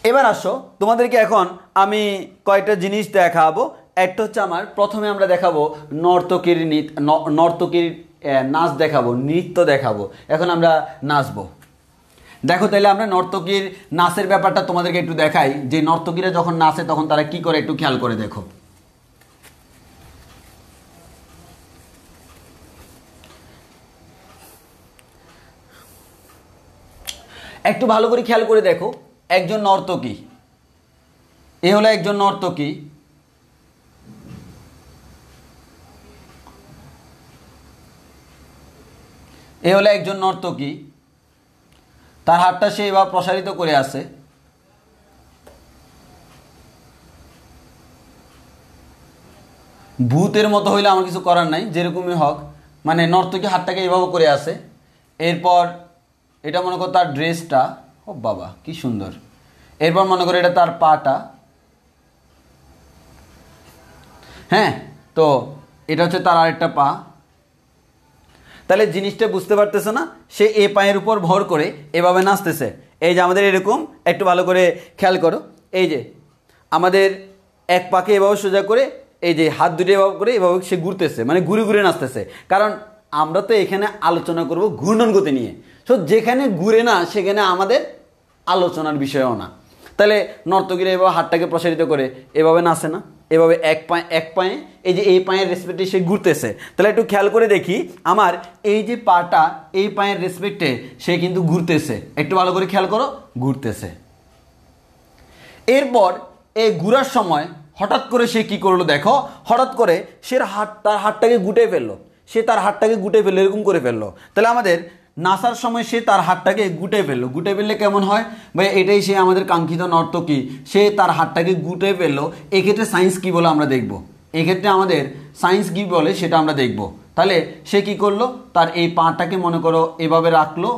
এবার আসো, তোমাদেরকে এখন আমি কয়েকটা জিনিস দেখাবো। একটা হচ্ছে আমার প্রথমে আমরা দেখাবো নর্তকীর নাচ দেখাবো, নৃত্য দেখাবো। এখন আমরা নাচবো। দেখো তাহলে আমরা নর্তকীর নাচের ব্যাপারটা তোমাদেরকে একটু দেখাই, যে নর্তকীরা যখন নাচে তখন তারা কি করে একটু খেয়াল করে দেখো। একটু ভালো করে খেয়াল করে দেখো, একজন নর্তকী, এ হলো একজন নর্তকী, এ হলো একজন নর্তকী, তার হাতটা সে এবার প্রসারিত করে আছে। ভূতের মতো হইলে আমার কিছু করার নাই, যেরকমই হোক, মানে নর্তকী হাতটাকে এইভাবে করে আছে। এরপর এটা মনে করো তার ড্রেসটা, ও বাবা কি সুন্দর। এরপর মনে করো এটা তার পাটা, হ্যাঁ, তো এটা হচ্ছে তার আরেকটা পা। তাহলে জিনিসটা বুঝতে পারতেছে না, সে এ পায়ের উপর ভর করে এভাবে নাচতেছে। এই যে আমাদের এরকম একটু ভালো করে খেয়াল করো, এই যে আমাদের এক পাকে এভাবে সোজা করে, এই যে হাত দুটো এভাবে করে এভাবে সে ঘুরতেছে, মানে ঘুরে ঘুরে নাচতেছে। কারণ আমরা তো এখানে আলোচনা করব ঘূর্ণন গতি নিয়ে, তো যেখানে ঘুরে না সেখানে আমাদের আলোচনার বিষয়ও না। তাহলে নর্তকীরা এভাবে হাতটাকে প্রসারিত করে এভাবে নাচে না, এভাবে এক পায়ে এই যে এই পায়ের রেসপেক্টে সে ঘুরতেছে। তাহলে একটু খেয়াল করে দেখি, আমার এই যে পাটা এই পায়ের রেসপেক্টে সে কিন্তু ঘুরতেছে, একটু ভালো করে খেয়াল করো, ঘুরতেছে। এরপর এই ঘুরার সময় হঠাৎ করে সে কি করলো দেখো, হঠাৎ করে সে তার হাতটাকে গুটে ফেললো, সে তার হাতটাকে গুটে ফেললো, এরকম করে ফেললো। তাহলে আমাদের নাচার সময় সে তার হাতটাকে গুটে ফেললো, গুটে ফেললে কেমন হয় ভাই? এটাই সে আমাদের কাঙ্ক্ষিত নর্তকী, সে তার হাতটাকে গুটে ফেললো। এক্ষেত্রে সায়েন্স কি বলে আমরা দেখব, এক্ষেত্রে আমাদের সায়েন্স কি বলে সেটা আমরা দেখব। তাহলে সে কি করলো, তার এই পাটাকে মনে করো এভাবে রাখলো,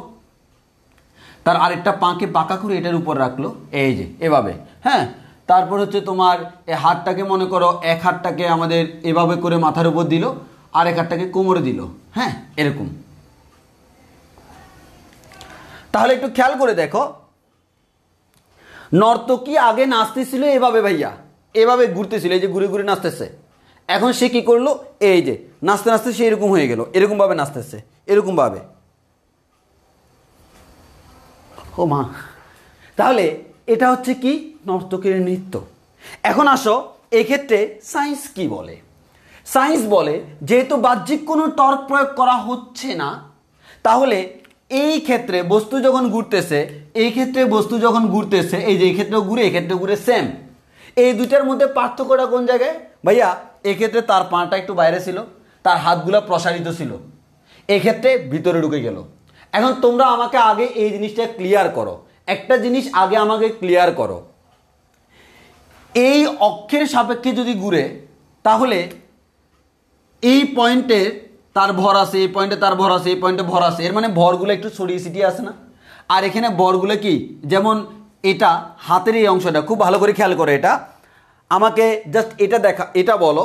তার আরেকটা পাকে পাকা করে এটার উপর রাখলো, এই যে এভাবে, হ্যাঁ। তারপর হচ্ছে তোমার এই হাতটাকে মনে করো, এক হাতটাকে আমাদের এভাবে করে মাথার উপর দিল, আরেক হাতটাকে কোমরে দিল, হ্যাঁ, এরকম। তাহলে একটু খেয়াল করে দেখো, নর্তকী আগে নাচতেছিল এভাবে ভাইয়া, এভাবে ঘুরতেছিল, এই যে ঘুরে ঘুরে নাচতেছে। এখন সে কি করলো, এই যে নাচতে নাচতে সে এরকম হয়ে গেল, এরকম ভাবে নাচতেছে, এরকম ভাবে। ও মা, তাহলে এটা হচ্ছে কি নর্তকীর নৃত্য। এখন আসো, এক্ষেত্রে সায়েন্স কি বলে? সায়েন্স বলে যেহেতু বাহ্যিক কোনো টর্ক প্রয়োগ করা হচ্ছে না, তাহলে এই ক্ষেত্রে বস্তু যখন ঘুরতেছে, এই ক্ষেত্রে বস্তু যখন ঘুরতেছে, এই যে এই ক্ষেত্রে ঘুরে এই ক্ষেত্রে ঘুরে সেম। এই দুইটার মধ্যে পার্থক্যটা কোন জায়গায় ভাইয়া? এক্ষেত্রে তার পাটা একটু বাইরে ছিল, তার হাতগুলো প্রসারিত ছিল, এক্ষেত্রে ভিতরে ঢুকে গেল। এখন তোমরা আমাকে আগে এই জিনিসটা ক্লিয়ার করো, একটা জিনিস আগে আমাকে ক্লিয়ার করো, এই অক্ষের সাপেক্ষে যদি ঘুরে তাহলে এই পয়েন্টে তার ভর আছে, এই পয়েন্টে তার ভর আছে, এই পয়েন্টে ভর আছে, এর মানে ভরগুলো একটু ছড়িয়ে ছিটিয়ে আছে না? আর এখানে ভরগুলো কি, যেমন এটা হাতের এই অংশটা খুব ভালো করে খেয়াল করে, এটা আমাকে জাস্ট এটা দেখা, এটা বলো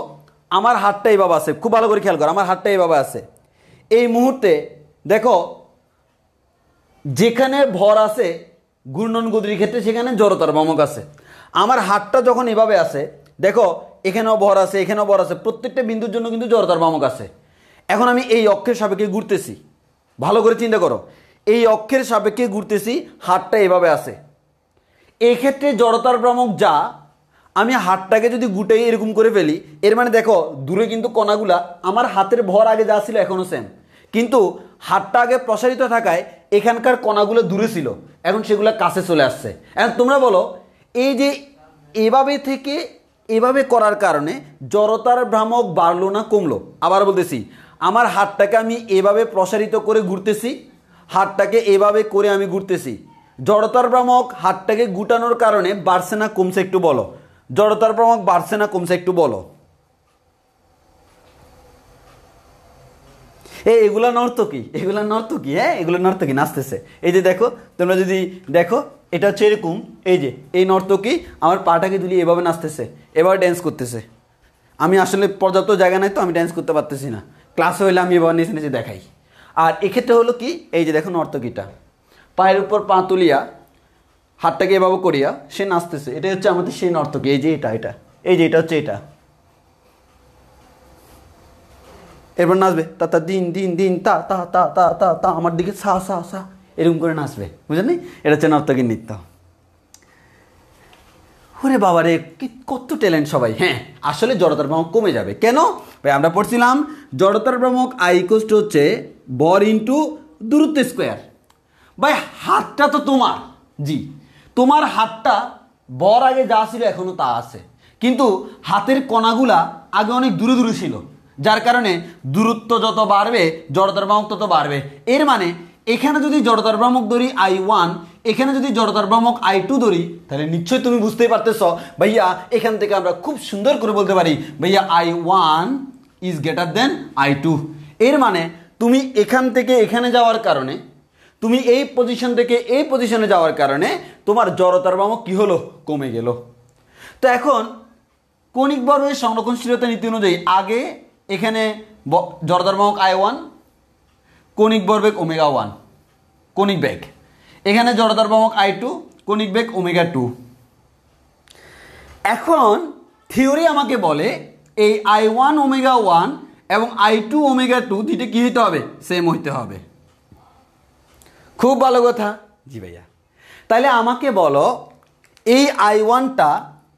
আমার হাতটা এইভাবে আছে, খুব ভালো করে খেয়াল করো, আমার হাতটা এইভাবে আছে। এই মুহূর্তে দেখো যেখানে ভর আছে ঘূর্ণন গতির ক্ষেত্রে সেখানে জড়তার ভ্রামক আছে। আমার হাতটা যখন এভাবে আছে, দেখো এখানেও ভর আছে, এখানেও ভর আছে, প্রত্যেকটা বিন্দুর জন্য কিন্তু জড়তার ভ্রামক আছে। এখন আমি এই অক্ষের সাপেক্ষে ঘুরতেছি, ভালো করে চিন্তা করো, এই অক্ষের সাপেক্ষে ঘুরতেছি, হাতটা এভাবে আছে, এই ক্ষেত্রে জড়তার ভ্রামক যা, আমি হাতটাকে যদি গুটাই এরকম করে ফেলি, এর মানে দেখো দূরে কিন্তু কণাগুলা, আমার হাতের ভর আগে যা ছিল এখনও সেম, কিন্তু হাতটা আগে প্রসারিত থাকায় এখানকার কণাগুলো দূরে ছিল, এখন সেগুলো কাছে চলে আসছে। এখন তোমরা বলো, এই যে এভাবে থেকে এভাবে করার কারণে জড়তার ভ্রামক বাড়লো না কমলো? আবার বলতেছি, আমার হাতটাকে আমি এভাবে প্রসারিত করে ঘুরতেছি, হাতটাকে এভাবে করে আমি ঘুরতেছি, জড়তার ভ্রামক হাতটাকে গুটানোর কারণে বাড়ছে না কমছে একটু বলো? জড়তার ভ্রামক বাড়ছে না কমছে একটু বলো? এগুলা নর্তকী, এগুলা নর্তকী, হ্যাঁ এগুলো নর্তকী নাচতেছে। এই যে দেখো, তোমরা যদি দেখো, এটা হচ্ছে এরকম, এই যে এই নর্তকী আমার পাটাকে দুলি এভাবে নাচতেছে, এভাবে ড্যান্স করতেছে। আমি আসলে পর্যাপ্ত জায়গা নাই তো আমি ড্যান্স করতে পারতেছি না, ক্লাসে হইলে আমি এবার নিচে নিচে দেখাই। আর এক্ষেত্রে হলো কি, এই যে দেখো নর্তকীটা পায়ের উপর পা তুলিয়া হাতটাকে এভাবে করিয়া সে নাচতেছে, এটা হচ্ছে আমাদের সেই নর্তকী। এই যে এটা এটা এই যে এটা হচ্ছে এটা, এরপর নাচবে তা তা দিন দিন দিন তা তা তা তা তা তা, আমার দিকে সা সা সা, এরকম করে নাচবে, বুঝলেন? এটা হচ্ছে নর্তকীর নৃত্য। ওরে বাবা রে, কত ট্যালেন্ট সবাই। হ্যাঁ, আসলে জড়তার ভ্রামক কমে যাবে কেন ভাই? আমরা পড়ছিলাম জড়তার ভ্রামক আই ইকুয়ালস টু হচ্ছে ভর ইন্টু দূরত্ব স্কোয়ার। ভাই হাতটা তো তোমার, জি তোমার হাতটা ভর আগে যা ছিল এখনো তা আছে, কিন্তু হাতের কণাগুলা আগে অনেক দূরে দূরে ছিল, যার কারণে দূরত্ব যত বাড়বে জড়তার ভ্রামক তত বাড়বে। এর মানে এখানে যদি জড়তার ভ্রামক ধরি I1, এখানে যদি জড়তার ভ্রামক I2 ধরি, তাহলে নিশ্চয়ই তুমি বুঝতেই পারতেছ ভাইয়া, এখান থেকে আমরা খুব সুন্দর করে বলতে পারি ভাইয়া I1 is greater than I2। এর মানে তুমি এখান থেকে এখানে যাওয়ার কারণে, তুমি এই পজিশন থেকে এই পজিশনে যাওয়ার কারণে তোমার জড়তার ভ্রামক কি হলো? কমে গেল। তো এখন কৌণিক ভরবেগের সংরক্ষণশীলতা নীতি অনুযায়ী আগে এখানে জড়তার ভ্রামক I1, কৌণিক ভরবেগ ω1, কৌণিক বেগ, এখানে জড়তার ভ্রামক I2, কৌণিক বেগ ω2। এখন থিওরি আমাকে বলে এই I1 ω1 এবং I2 ω2 দুইটা কি হইতে হবে? সেম হইতে হবে। খুব ভালো কথা, জি ভাইয়া। তাহলে আমাকে বলো, এই I1টা,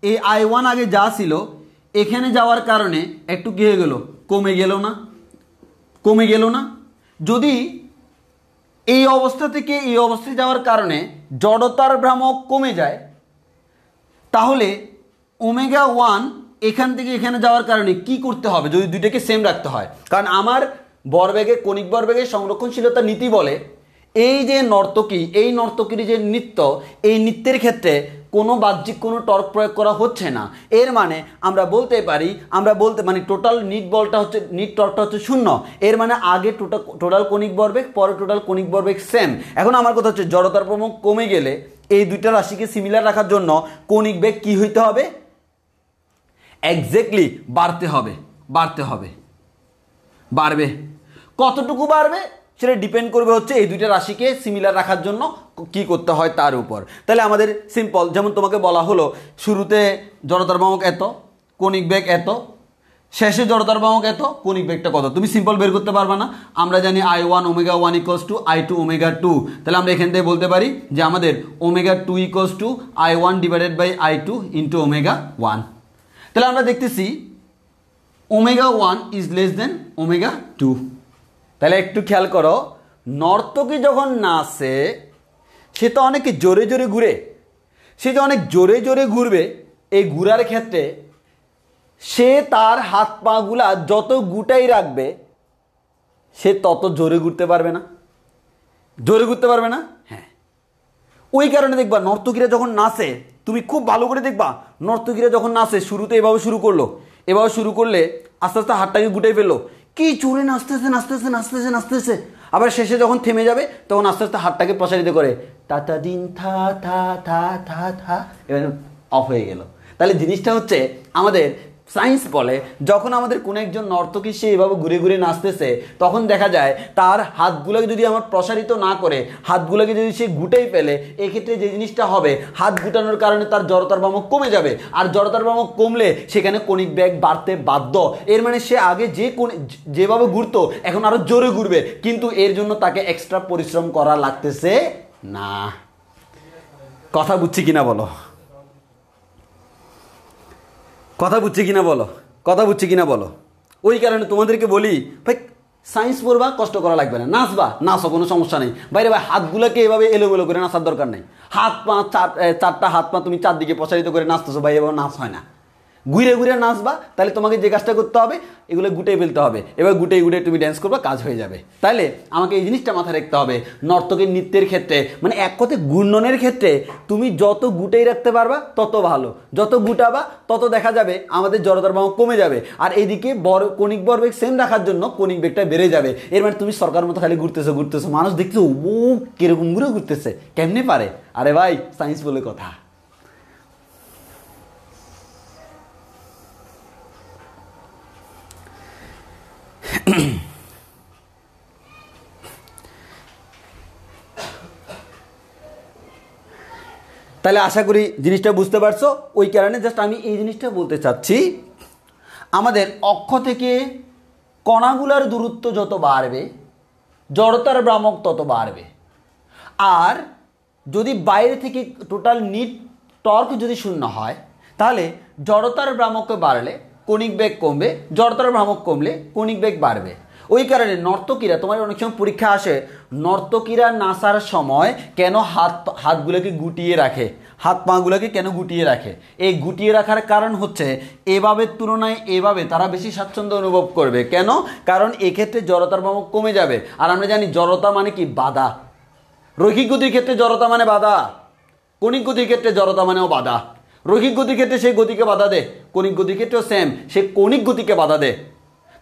এই I1 আগে যা ছিল এখানে যাওয়ার কারণে একটু কি হয়ে গেল? কমে গেল না? কমে গেল না? যদি এই অবস্থা থেকে এই অবস্থায় যাওয়ার কারণে জড়তার ভ্রামক কমে যায়, তাহলে ω1 এখান থেকে এখানে যাওয়ার কারণে কি করতে হবে যদি দুইটাকে সেম রাখতে হয়? কারণ আমার ভরবেগের কৌণিক ভরবেগের সংরক্ষণশীলতা নীতি বলে এই যে নর্তকী, এই নর্তকীর যে নৃত্য, এই নৃত্যের ক্ষেত্রে কোনো বাহ্যিক কোনো টর্ক প্রয়োগ করা হচ্ছে না। এর মানে আমরা বলতে পারি, মানে টোটাল নিট বলটা হচ্ছে, নিট টর্কটা হচ্ছে 0। এর মানে আগে টোটাল কৌণিক ভরবেগ, পরে টোটাল কৌণিক ভরবেগ সেম। এখন আমার কথা হচ্ছে জড়তার ভ্রামক কমে গেলে এই দুইটা রাশিকে সিমিলার রাখার জন্য কৌণিক বেগ কি হইতে হবে? এক্স্যাক্টলি বাড়তে হবে, বাড়তে হবে, বাড়বে। কতটুকু বাড়বে সেটা ডিপেন্ড করবে হচ্ছে এই দুইটা রাশিকে সিমিলার রাখার জন্য কি করতে হয় তার উপর। তাহলে আমাদের সিম্পল, যেমন তোমাকে বলা হলো শুরুতে জড়তার ভ্রামক এত, কৌণিক বেগ এত, শেষে জড়তার ভ্রামক এত, কৌণিক বেগটা কত, তুমি সিম্পল বের করতে পারবে না। আমরা জানি I1 ω1 ইকুয়ালস টু I2 ω2। তাহলে আমরা এখান থেকে বলতে পারি যে আমাদের ω2 equals to I1 divided by I2 into ω1। তাহলে আমরা দেখতেছি ω1 ইজ লেস দেন ω2। তাহলে একটু খেয়াল করো, নর্তকী যখন নাচে সে তো অনেক জোরে জোরে ঘুরে, সে যে অনেক জোরে জোরে ঘুরবে, এই ঘুরার ক্ষেত্রে সে তার হাত পাগুলা যত গুটাই রাখবে সে তত জোরে ঘুরতে পারবে না, জোরে ঘুরতে পারবে না। হ্যাঁ, ওই কারণে দেখবা নর্তকীরা যখন নাচে, তুমি খুব ভালো করে দেখবা নর্তকীরা যখন নাচে শুরুতে এভাবে শুরু করলো, এভাবে শুরু করলে আস্তে আস্তে হাতটাকে গুটাই ফেললো, কি জোরে নাচতেছে নাচতেছে নাচতেছে নাচতেছে, আবার শেষে যখন থেমে যাবে তখন আস্তে আস্তে হাতটাকে প্রসারিত করে তা দিন থা থা থা থা থা, এবার অফ হয়ে গেল। তাহলে জিনিসটা হচ্ছে আমাদের সায়েন্স বলে যখন আমাদের কোনো একজন নর্তকী সে এভাবে ঘুরে ঘুরে নাচতেছে তখন দেখা যায় তার হাতগুলোকে যদি আমার প্রসারিত না করে, হাতগুলোকে যদি সে গুটাই ফেলে, এক্ষেত্রে যে জিনিসটা হবে হাত গুটানোর কারণে তার জড়তার ভ্রামক কমে যাবে, আর জড়তার ভ্রামক কমলে সেখানে কণিক বেগ বাড়তে বাধ্য। এর মানে সে আগে যেভাবে ঘুরতো এখন আরো জোরে ঘুরবে, কিন্তু এর জন্য তাকে এক্সট্রা পরিশ্রম করা লাগতেছে না। কথা বুঝছি কিনা বলো, কথা বুঝছি কিনা বলো, কথা বুঝছি কিনা বলো। ওই কারণে তোমাদেরকে বলি ভাই সায়েন্স পড়বা, কষ্ট করা লাগবে না, নাচবা নাচো, কোনো সমস্যা নেই। বাইরে ভাই হাতগুলোকে এভাবে এলোমেলো করে নাচার দরকার নেই। হাত পা চারটা হাত পা তুমি চারদিকে প্রসারিত করে নাচতেছো ভাই, এবার নাচ হয় না। ঘুরে ঘুরে নাচবা, তাহলে তোমাকে যে কাজটা করতে হবে এগুলো গুটিয়ে ফেলতে হবে, এবার গুটিয়ে গুটিয়ে তুমি ড্যান্স করবা, কাজ হয়ে যাবে। তাহলে আমাকে এই জিনিসটা মাথায় রাখতে হবে, নর্তকের নৃত্যের ক্ষেত্রে মানে এক কথায় ঘূর্ণনের ক্ষেত্রে তুমি যত গুটিয়ে রাখতে পারবা তত ভালো, যত গুটাবা তত দেখা যাবে আমাদের জড়তার ভ্রামক কমে যাবে, আর এইদিকে কণিক ভরবেগ সেম রাখার জন্য কণিক বেগটা বেড়ে যাবে। এর মানে তুমি সরকার মতো খালি ঘুরতেছো ঘুরতেছো, মানুষ দেখছো ও কিরকম ঘুরে ঘুরতেছে, কেমনে পারে? আরে ভাই সায়েন্স বলে কথা। তাহলে আশা করি জিনিসটা বুঝতে পারছো। ওই কারণে জাস্ট আমি এই জিনিসটা বলতে চাচ্ছি, আমাদের অক্ষ থেকে কণাগুলার দূরত্ব যত বাড়বে জড়তার ভ্রামক তত বাড়বে, আর যদি বাইরে থেকে টোটাল নিট টর্ক যদি শূন্য হয় তাহলে জড়তার ভ্রামক বাড়লে কণিক বেগ কমবে, জড়তার ভ্রামক কমলে কণিক বেগ বাড়বে। ওই কারণে নর্তকীরা, তোমার অনেক সময় পরীক্ষা আসে, নর্তকীরা নাচার সময় কেন হাতগুলোকে গুটিয়ে রাখে, হাত পাগুলোকে কেন গুটিয়ে রাখে? এই গুটিয়ে রাখার কারণ হচ্ছে এভাবে তুলনায় এভাবে তারা বেশি স্বাচ্ছন্দ্য অনুভব করবে। কেন? কারণ এক্ষেত্রে জড়তার ভ্রামক কমে যাবে, আর আমরা জানি জড়তা মানে কি? বাধা। রৈখিক গতির ক্ষেত্রে জড়তা মানে বাধা, কণিক গতির ক্ষেত্রে জড়তা মানেও বাধা। রৈখিক গতির ক্ষেত্রে সেই গতিকে বাধা দেয়, কণিক গতির ক্ষেত্রেও সেম, সে কণিক গতিকে বাধা দেয়।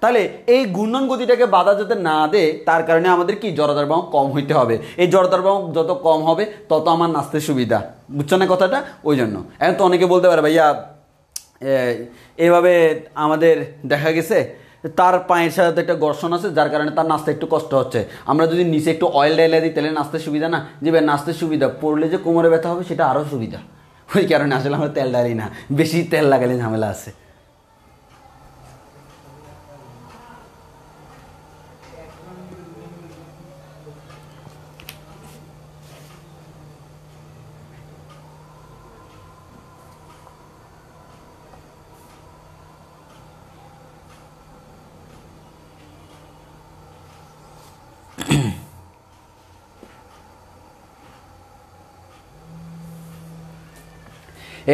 তাহলে এই ঘূর্ণন গতিটাকে বাধা যাতে না দেয় তার কারণে আমাদের কি জড়তার ভ্রামক কম হইতে হবে। এই জড়তার ভ্রামক যত কম হবে তত আমার নাচতে সুবিধা। বুঝছো না কথাটা? ওই জন্য এখন তো অনেকে বলতে পারে ভাইয়া এভাবে আমাদের দেখা গেছে তার পায়ের সাথে একটা ঘর্ষণ আছে যার কারণে তার নাচতে একটু কষ্ট হচ্ছে, আমরা যদি নিচে একটু অয়েল ডাইলা দিই তাহলে নাচতে সুবিধা না? যে ভাই নাচতে সুবিধা, পড়লে যে কোমরে ব্যথা হবে সেটা আরও সুবিধা। ওই কারণে আসলে আমরা তেল ডালি না, বেশি তেল লাগালে ঝামেলা আছে।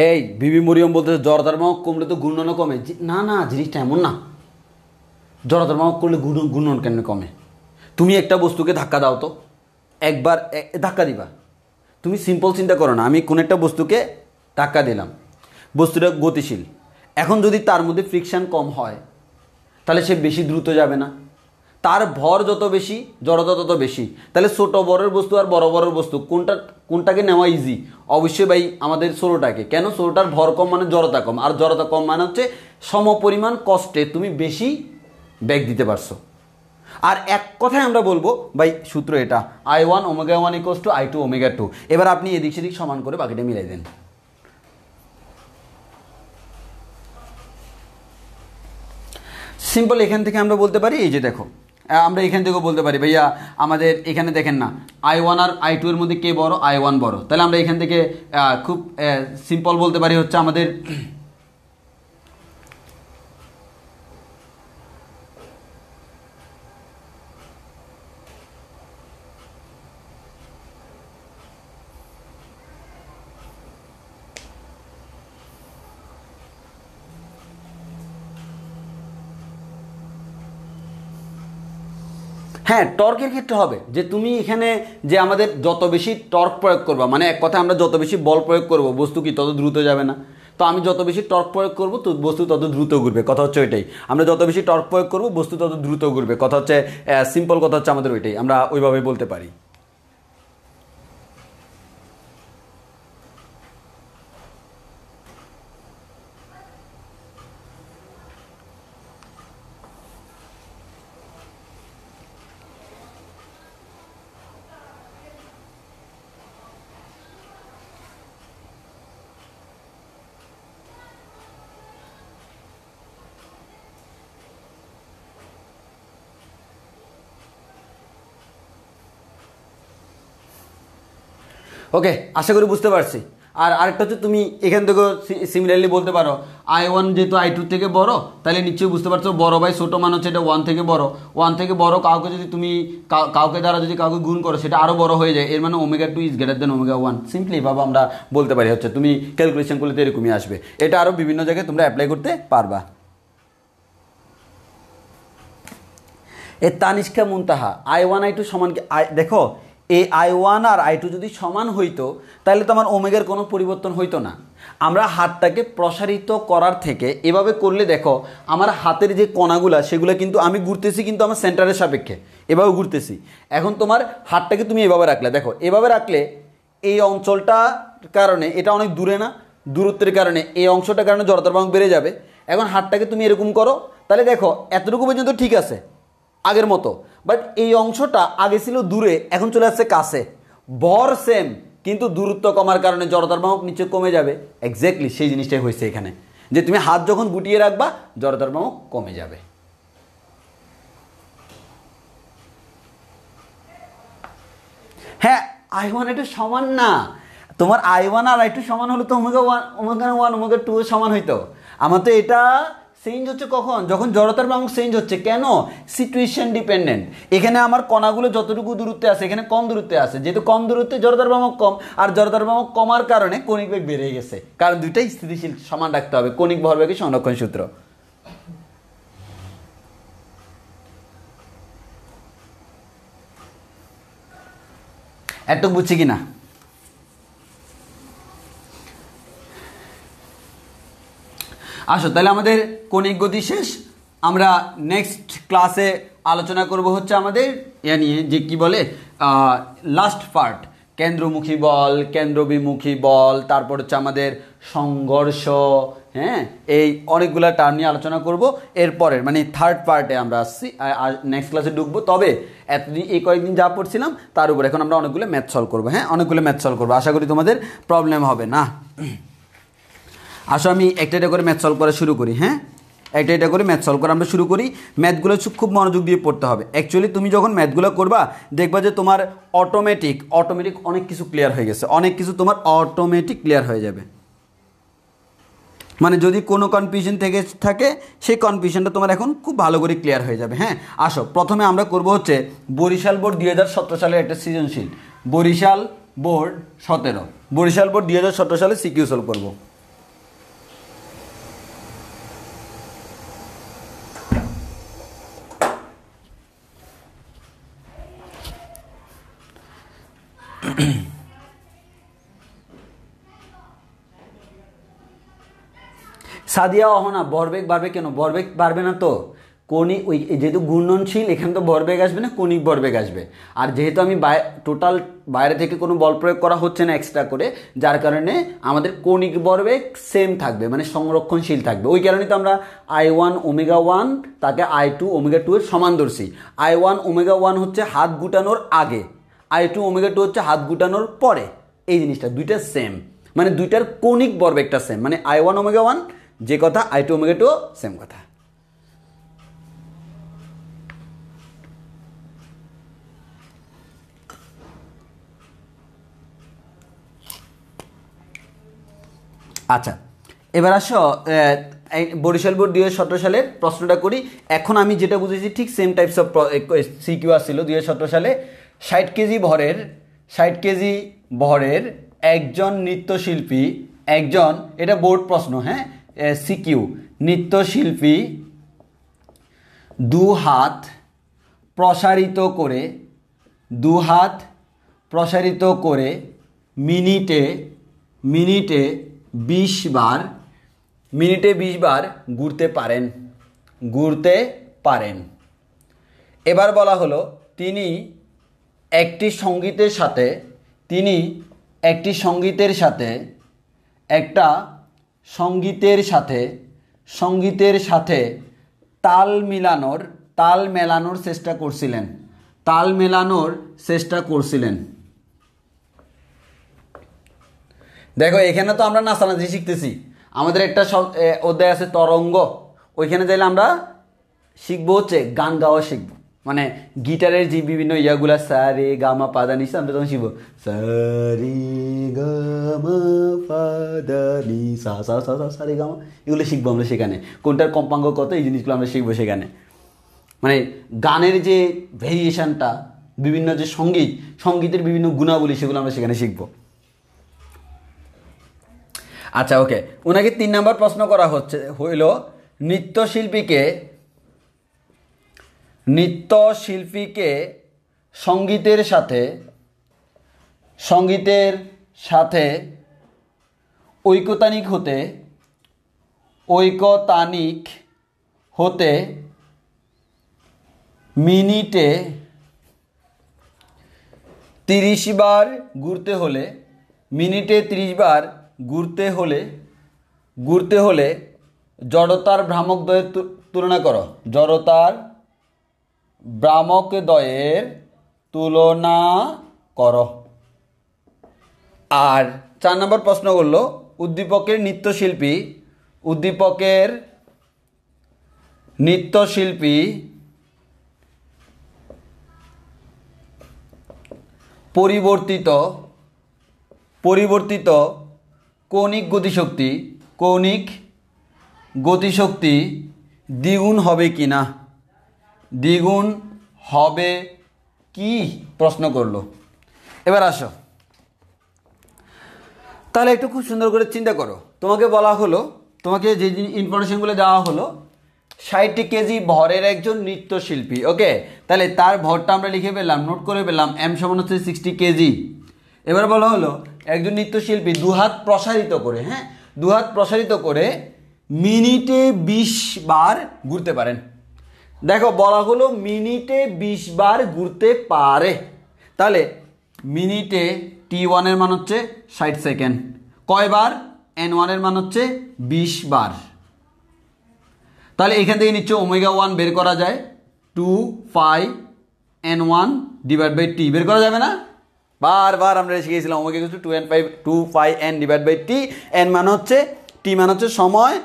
এই বিবি মরিয়ম বলতেছে জড়তার ভ্রামক কমলে তো ঘূর্ণনও কমে। না না, জিনিসটা এমন না। জড়তার ভ্রামক করলে ঘূর্ণন কেন কমে? তুমি একটা বস্তুকে ধাক্কা দাও তো, একবার ধাক্কা দিবা, তুমি সিম্পল চিন্তা করো না, আমি কোন একটা বস্তুকে ধাক্কা দিলাম, বস্তুটা গতিশীল, এখন যদি তার মধ্যে ফ্রিকশন কম হয় তাহলে সে বেশি দ্রুত যাবে না? তার ভর যত বেশি জড়তা তত বেশি, তাহলে ছোট বড়ের বস্তু আর বড় বড়ের বস্তু কোনটাকে নেওয়া ইজি? অবশ্যই ভাই আমাদের ছোটোটাকে। কেন? ছোটোটার ভর কম মানে জড়তা কম, আর জড়তা কম মানে হচ্ছে সমপরিমাণ কষ্টে তুমি বেশি বেগ দিতে পারছো। আর এক কথায় আমরা বলবো ভাই সূত্র এটা, I1 ω1 = I2 ω2। এবার আপনি এদিক সেদিক সমান করে বাকিটা মিলাই দেন। সিম্পল এখান থেকে আমরা বলতে পারি, এই যে দেখো আমরা এখান থেকেও বলতে পারি ভাইয়া আমাদের এখানে দেখেন না I1 আর I2 এর মধ্যে কে বড়? I1 বড়। তাহলে আমরা এখান থেকে খুব সিম্পল বলতে পারি হচ্ছে আমাদের হ্যাঁ টর্কের ক্ষেত্রে হবে যে তুমি এখানে যে আমাদের যত বেশি টর্ক প্রয়োগ করবা, মানে এক কথা আমরা যত বেশি বল প্রয়োগ করব বস্তু কি তত দ্রুত যাবে না? তো আমি যত বেশি টর্ক প্রয়োগ করব তো বস্তু তত দ্রুত ঘুরবে, কথা হচ্ছে ওইটাই। আমরা যত বেশি টর্ক প্রয়োগ করব বস্তু তত দ্রুত ঘুরবে, কথা হচ্ছে সিম্পল কথা হচ্ছে আমাদের ওইটাই, আমরা ওইভাবে বলতে পারি। ওকে, আশা করি বুঝতে পারছি। আর আরেকটা হচ্ছে তুমি এখান থেকে সিমিলারলি বলতে পারো I1 যেহেতু I2 থেকে বড়, তাহলে নিশ্চয়ই বুঝতে পারছো বড় বাই ছোটো মান হচ্ছে এটা 1 থেকে বড়। 1 থেকে বড় কাউকে যদি তুমি কাউকে দ্বারা যদি কাউকে গুণ করো সেটা আরও বড় হয়ে যায়, এর মানে ω2 ইজ গ্রেটার দেন ω1। সিম্পলি এভাবে আমরা বলতে পারি, হচ্ছে তুমি ক্যালকুলেশন করলে তো এরকমই আসবে। এটা আরও বিভিন্ন জায়গায় তোমরা অ্যাপ্লাই করতে পারবা। এ তানিষ্কা মুনতাহা I1 I2 সমান কি? দেখো এই I1 আর I2 যদি সমান হইতো তাহলে তো আমার ওমেগার কোনো পরিবর্তন হইতো না। আমরা হাতটাকে প্রসারিত করার থেকে এভাবে করলে দেখো আমার হাতের যে কণাগুলা সেগুলো কিন্তু আমি ঘুরতেছি কিন্তু আমার সেন্টারের সাপেক্ষে এভাবে ঘুরতেছি। এখন তোমার হাতটাকে তুমি এভাবে রাখলে, দেখো এভাবে রাখলে এই অঞ্চলটার কারণে এটা অনেক দূরে না, দূরত্বের কারণে এই অংশটার কারণে জড়তার বাহক বেড়ে যাবে। এখন হাতটাকে তুমি এরকম করো, তাহলে দেখো এতটুকু পর্যন্ত ঠিক আছে আগের মতো, বাট এই অংশটা আগে ছিল দূরে, এখন চলে আসছে কাছে। ভর সেম কিন্তু দূরত্ব কমার কারণে জড়তার বাহক নিচে কমে যাবে। এক্স্যাক্টলি সেই জিনিসটাই হয়েছে এখানে, যে তুমি হাত যখন গুটিয়ে রাখবা জড়তার বাহক কমে যাবে। হ্যাঁ, I1 I2 সমান না, তোমার I1 আর I2 সমান হলে তো ω1 ω1 ω2 সমান হইতো। আমার তো এটা চেঞ্জ হচ্ছে কখন, যখন জড়তার বাহক চেঞ্জ হচ্ছে। কেন? Situation dependent. এখানে আমার কণাগুলো যতটুকু দূরত্বে আছে এখানে কম দূরত্বে আছে, যেহেতু কম দূরত্বে জড়তার বাহক কম, আর জড়তার বাহক কমার কারণে কণিক বেগ বেড়ে গেছে। কারণ দুইটাই স্থিতিশীল সমান রাখতে হবে, কণিক ভরবেগের সংরক্ষণ সূত্র। এতটুকু বুঝছি কিনা? আসো তাহলে আমাদের কণিক গতি শেষ। আমরা নেক্সট ক্লাসে আলোচনা করব হচ্ছে আমাদের নিয়ে যে কি বলে লাস্ট পার্ট, কেন্দ্রমুখী বল, কেন্দ্রবিমুখী বল, তারপর হচ্ছে আমাদের সংঘর্ষ। হ্যাঁ, এই অনেকগুলো টার্ম নিয়ে আলোচনা করব এরপরের মানে থার্ড পার্টে আমরা আসছি, নেক্সট ক্লাসে ঢুকবো। তবে এতদিন এই কয়েকদিন যা পড়ছিলাম তার উপর এখন আমরা অনেকগুলো ম্যাথ সলভ করবো। হ্যাঁ, অনেকগুলো ম্যাথ সলভ করবো, আশা করি তোমাদের প্রবলেম হবে না। আসো আমি একটা একটা করে ম্যাথ সলভ করা শুরু করি। হ্যাঁ, একটা একটা করে ম্যাথ সলভ করা আমরা শুরু করি। ম্যাথগুলো খুব মনোযোগ দিয়ে পড়তে হবে। অ্যাকচুয়ালি তুমি যখন ম্যাথগুলো করবা দেখবা যে তোমার অটোমেটিক অনেক কিছু ক্লিয়ার হয়ে গেছে, অনেক কিছু তোমার অটোমেটিক ক্লিয়ার হয়ে যাবে। মানে যদি কোনো কনফিউশন থেকে থাকে সেই কনফিউশনটা তোমার এখন খুব ভালো করে ক্লিয়ার হয়ে যাবে। হ্যাঁ, আসো প্রথমে আমরা করব হচ্ছে বরিশাল বোর্ড 2017 সালের একটা সৃজনশীল, বরিশাল বোর্ড 17, বরিশাল বোর্ড 2017 সালে সিকিউ সলভ করবো। সাদিয়া অহনা ভরবেগ বাড়বে কেন? ভরবেগ বাড়বে না তো, কণিক ওই যেহেতু ঘূর্ণনশীল এখানে তো ভরবেগ আসবে না, কণিক ভরবেগ আসবে। আর যেহেতু আমি টোটাল বাইরে থেকে কোনো বল প্রয়োগ করা হচ্ছে না এক্সট্রা করে, যার কারণে আমাদের কণিক ভরবেগ সেম থাকবে, মানে সংরক্ষণশীল থাকবে। ওই কারণে তো আমরা I1 ω1 তাকে I2 ω2 এর সমান ধরছি। I1 ω1 হচ্ছে হাত গুটানোর আগে, I2 ω2 হচ্ছে হাত গুটানোর পরে। এই জিনিসটা দুইটা সেম, মানে দুইটার কণিক ভরবেগটা সেম, মানে I1 ω1 যে কথা I2 ω2 সেম কথা। আচ্ছা, এবার আসো বরিশাল বোর্ড 2017 সালের প্রশ্নটা করি। এখন আমি যেটা বুঝেছি ঠিক সেম টাইপস অফ সিকিউ আসছিল 2017 সালে। 60 কেজি ভরের একজন নৃত্যশিল্পী, একজন, এটা বোর্ড প্রশ্ন, হ্যাঁ সিকিউ, নৃত্যশিল্পী দু হাত প্রসারিত করে মিনিটে 20 বার ঘুরতে পারেন। এবার বলা হলো তিনি একটি সঙ্গীতের সাথে তাল মেলানোর চেষ্টা করছিলেন। দেখো এখানে তো আমরা নাচানাচি শিখতেছি, আমাদের একটা অধ্যায় আছে তরঙ্গ, ওইখানে যাইলে আমরা শিখবো হচ্ছে গান গাওয়া শিখবো, মানে গিটারের যে বিভিন্ন ইয়াগুলা সা রে গা মা পা দা নি সা, আমরা তখন শিখবো সা রে গা মা পা দা নি সা সা সা সা সা রে গা মা, এগুলো শিখবো আমরা সেখানে, কোনটার কম্পাঙ্ক কত এই জিনিসগুলো আমরা শিখবো সেখানে। মানে গানের যে ভেরিয়েশনটা, বিভিন্ন যে সঙ্গীতের বিভিন্ন গুণাবলী সেগুলো আমরা সেখানে শিখবো। আচ্ছা ওকে, ওনাকে 3 নম্বর প্রশ্ন করা হইল নৃত্যশিল্পীকে সঙ্গীতের সাথে ঐকতানিক হতে মিনিটে 30 বার ঘুরতে হলে জড়তার ভ্রামকদ্বয়ের তুলনা করো। জড়তার ভ্রামকদ্বয়ের তুলনা করো। আর 4 নম্বর প্রশ্ন করলো উদ্দীপকের নৃত্যশিল্পী পরিবর্তিত কৌণিক গতিশক্তি দ্বিগুণ হবে কি প্রশ্ন করলো। এবার আসো, তাহলে একটু খুব সুন্দর করে চিন্তা করো। তোমাকে বলা হলো, তোমাকে যে ইনফরমেশনগুলো দেওয়া হলো, 60 কেজি ভরের একজন নৃত্যশিল্পী, ওকে, তাহলে তার ভরটা আমরা লিখে পেলাম, নোট করে পেলাম, এম সমান হচ্ছে 60 কেজি। এবার বলা হলো একজন নৃত্যশিল্পী দুহাত প্রসারিত করে মিনিটে 20 বার ঘুরতে পারেন। দেখো বলা হলো মিনিটে 20 বার ঘুরতে পারে, তাহলে মিনিটে T1 এর মান হচ্ছে 60 সেকেন্ড, কয়বার, N1 এর মান হচ্ছে 20 বার। তাহলে এখান থেকে নিচ্ছে ω1 বের করা যায় 2πN1 ডিভাইড বাই টি, বের করা যাবে না? বারবার আমরা শিখেছিলাম ω 2πN divide by T. N মান হচ্ছে, টি মান হচ্ছে সময়,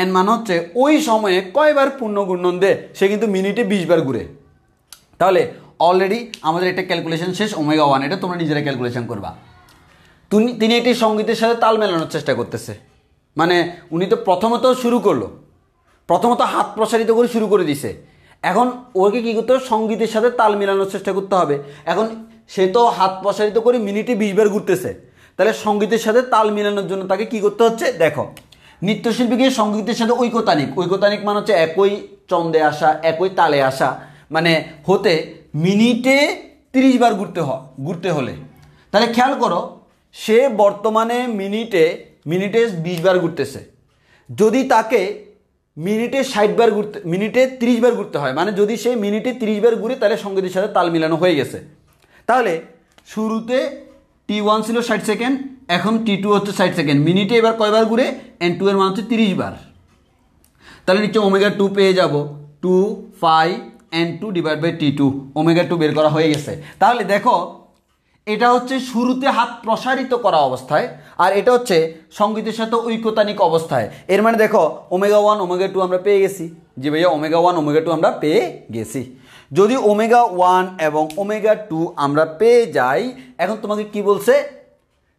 এন মান হচ্ছে ওই সময়ে কয়বার পূর্ণ ঘূর্ণন দেয়, সে কিন্তু মিনিটে 20 বার ঘুরে। তাহলে অলরেডি আমাদের একটা ক্যালকুলেশন শেষ, ω1, এটা তোমরা নিজেরা ক্যালকুলেশন করবা। তিনি এটি সঙ্গীতের সাথে তাল মেলানোর চেষ্টা করতেছে, মানে উনি তো প্রথমত হাত প্রসারিত করে শুরু করে দিছে, এখন ওকে কী করতে হবে, সঙ্গীতের সাথে তাল মেলানোর চেষ্টা করতে হবে। এখন সে তো হাত প্রসারিত করে মিনিটে 20 বার ঘুরতেছে, তাহলে সঙ্গীতের সাথে তাল মেলানোর জন্য তাকে কি করতে হচ্ছে, দেখো নৃত্যশিল্পীকে সঙ্গীতের সাথে ঐকতানিক মানে হচ্ছে একই ছন্দে আসা, একই তালে আসা, মানে হতে মিনিটে 30 বার ঘুরতে হলে, তাহলে খেয়াল করো সে বর্তমানে মিনিটে 20 বার ঘুরতেছে। যদি তাকে মিনিটে 30 বার ঘুরতে হয়, মানে যদি সে মিনিটে 30 বার ঘুরে, তাহলে সঙ্গীতের সাথে তাল মিলানো হয়ে গেছে। তাহলে শুরুতে T1 ছিল 60 সেকেন্ড, এখন T2 হচ্ছে 60 সেকেন্ড, মিনিটে এবার কয়বার ঘুরে, N2 এর মান হচ্ছে 30 বার। তাহলে নিচে ω2 পেয়ে যাব 2πN2 ডিভাইড বাই T2, ω2 বের করা হয়ে গেছে। তাহলে দেখো এটা হচ্ছে শুরুতে হাত প্রসারিত করা অবস্থায়, আর এটা হচ্ছে সঙ্গীতের সাথে ঐকতানিক অবস্থায়। এর মানে দেখো ω1 ω2 আমরা পেয়ে গেছি, যে ভাইয়া ω1 ω2 আমরা পেয়ে গেছি। যদি ω1 এবং ω2 আমরা পেয়ে যাই, এখন তোমাকে কি বলছে,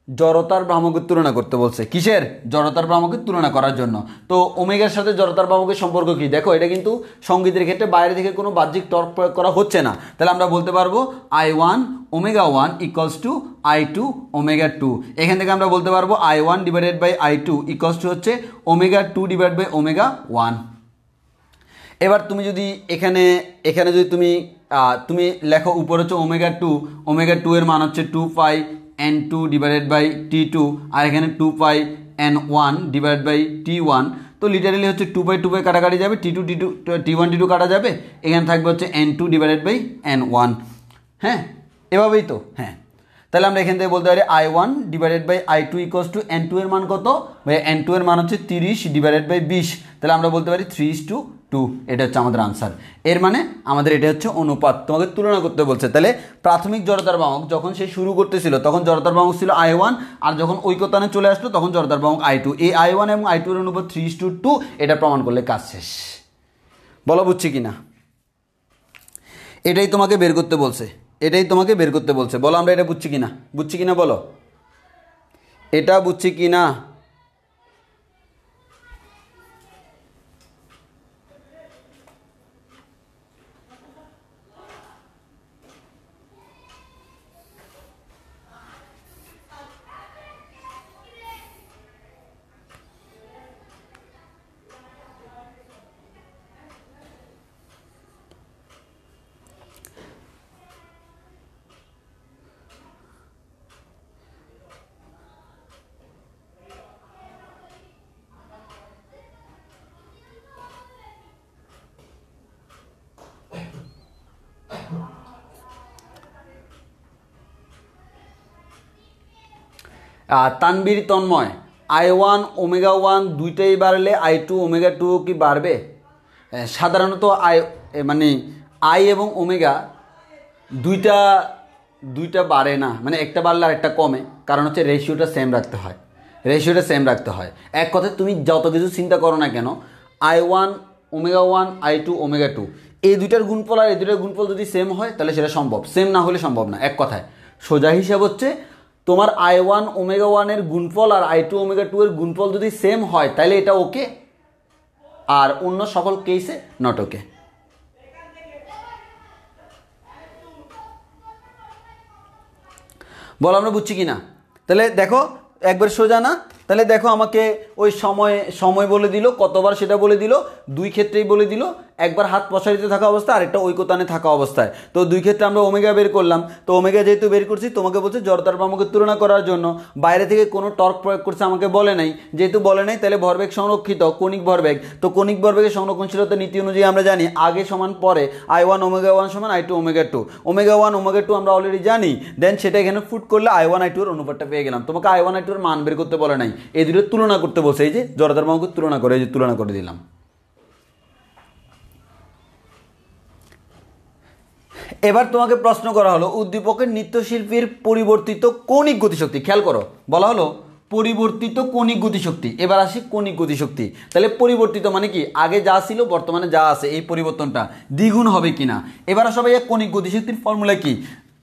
জড়তার ভ্রামকের তুলনা করতে বলছে। কিসের? জড়তার ভ্রামকের তুলনা করার জন্য। তো ওমেগার সাথে জড়তার ভ্রামকের সম্পর্ক কি? দেখো এটা কিন্তু সঙ্গীতের ক্ষেত্রে বাইরে থেকে কোনো বাহ্যিক টর্ক প্রয়োগ করা হচ্ছে না, তাহলে আমরা বলতে পারবো I1 ω1 ইকুয়ালস টু I2 ω2। এখান থেকে আমরা বলতে পারবো I1 divided by I2 equals to হচ্ছে ω2 ডিভাইড বাই ω1। এবার তুমি যদি এখানে যদি তুমি লেখো, উপর হচ্ছে ω2 এর মান হচ্ছে 2πN2 ডিভাইডেড বাই T2, আর এখানে 2πN1 ডিভাইড বাই T1। তো লিটারালি হচ্ছে 2/2 কাটাকাটি যাবে, T1 T2 কাটা যাবে, এখানে থাকবে হচ্ছে N2 ডিভাইডেড বাই N1। হ্যাঁ, এভাবেই তো। হ্যাঁ, তাহলে আমরা এখান থেকে বলতে পারি I1 divided by I2 equals to N2 এর মান কত ভাই? N2 এর মান হচ্ছে 30 ডিভাইডেড বাই 20, তাহলে আমরা বলতে পারি 3:2। এটা হচ্ছে আমাদের আনসার। এর মানে আমাদের এটা হচ্ছে অনুপাত, তোমাকে তুলনা করতে বলছে। তাহলে প্রাথমিক জড়তার বাহক যখন সে শুরু করতেছিল তখন জড়তার বাহক ছিল I1, আর যখন ঐকতানে চলে আসলো তখন জড়তার বাহক I2। এই I1 এবং I2 এর অনুপাত 3:2, এটা প্রমাণ করলে কাজ শেষ। বলো বুঝছি কিনা? এটাই তোমাকে বের করতে বলছে, এটাই তোমাকে বের করতে বলছে। বলো আমরা এটা বুঝছি কিনা, বুঝছি কিনা বলো, এটা বুঝছি কিনা? তানবীর তন্ময়, I1 ওমেগা 1 দুইটাই বাড়লে I2 ওমেগা 2 কি বাড়বে? সাধারণত মানে আই এবং ওমেগা দুইটা দুইটা বাড়ে না, মানে একটা বাড়লে আর একটা কমে, কারণ হচ্ছে রেশিওটা সেম রাখতে হয়, রেশিওটা সেম রাখতে হয়। এক কথায় তুমি যত কিছু চিন্তা করো না কেন, I1 ওমেগা 1 I2 ওমেগা 2 এই দুইটার গুণফল আর এই দুইটার গুণফল যদি সেম হয় তাহলে সেটা সম্ভব, সেম না হলে সম্ভব না। এক কথায় সোজা হিসাব হচ্ছে তোমার I1 ওমেগা 1 এর গুণফল আর I2 ওমেগা 2 এর গুণফল যদি সেম হয় তাহলে এটা ওকে, আর অন্য সকল কেসে নট ওকে। বলো আমরা বুঝছি কি না? তাহলে দেখো একবার সোজা না, তাহলে দেখো আমাকে ওই সময় বলে দিল, কতবার সেটা বলে দিল, দুই ক্ষেত্রেই বলে দিল, একবার হাত প্রসারিত থাকা অবস্থায় আরেকটা ঐকতানে থাকা অবস্থায়। তো দুই ক্ষেত্রে আমরা ওমেগা বের করলাম, তো ওমেগা যেহেতু বের করছি তোমাকে বলছে জড়তার ভ্রামকের তুলনা করার জন্য, বাইরে থেকে কোনো টর্ক প্রয়োগ করছে আমাকে বলে নাই, যেহেতু বলে নাই তাহলে ভরবেগ সংরক্ষিত কণিক ভরবেগ, তো কণিক ভরবেগের সংরক্ষণশীলতার নীতি অনুযায়ী আমরা জানি আগে সমান পরে I1 ওমেগা 1 সমান I2 ওমেগা 2, ওমেগা 1 ওমেগা 2 আমরা অলরেডি জানি, দেন সেটা এখানে ফুট করলে I1 I2 এর অনুপাতটা পেয়ে গেলাম। তোমাকে I1 I2 এর মান বের করতে বলে নাই, এই দুটো তুলনা করতে বলছে, এই যে জড়তার ভ্রামকের তুলনা করে, এই যে তুলনা করে দিলাম। এবার তোমাকে প্রশ্ন করা হলো উদ্দীপকের নৃত্যশিল্পীর পরিবর্তিত কৌণিক গতিশক্তি, খেয়াল করো বলা হলো পরিবর্তিত কৌণিক গতিশক্তি। এবার আসি কৌণিক গতিশক্তি, তাহলে পরিবর্তিত মানে কি, আগে যা ছিল বর্তমানে যা আছে এই পরিবর্তনটা দ্বিগুণ হবে কিনা। এবার সবাই কৌণিক গতিশক্তির ফর্মুলা কি,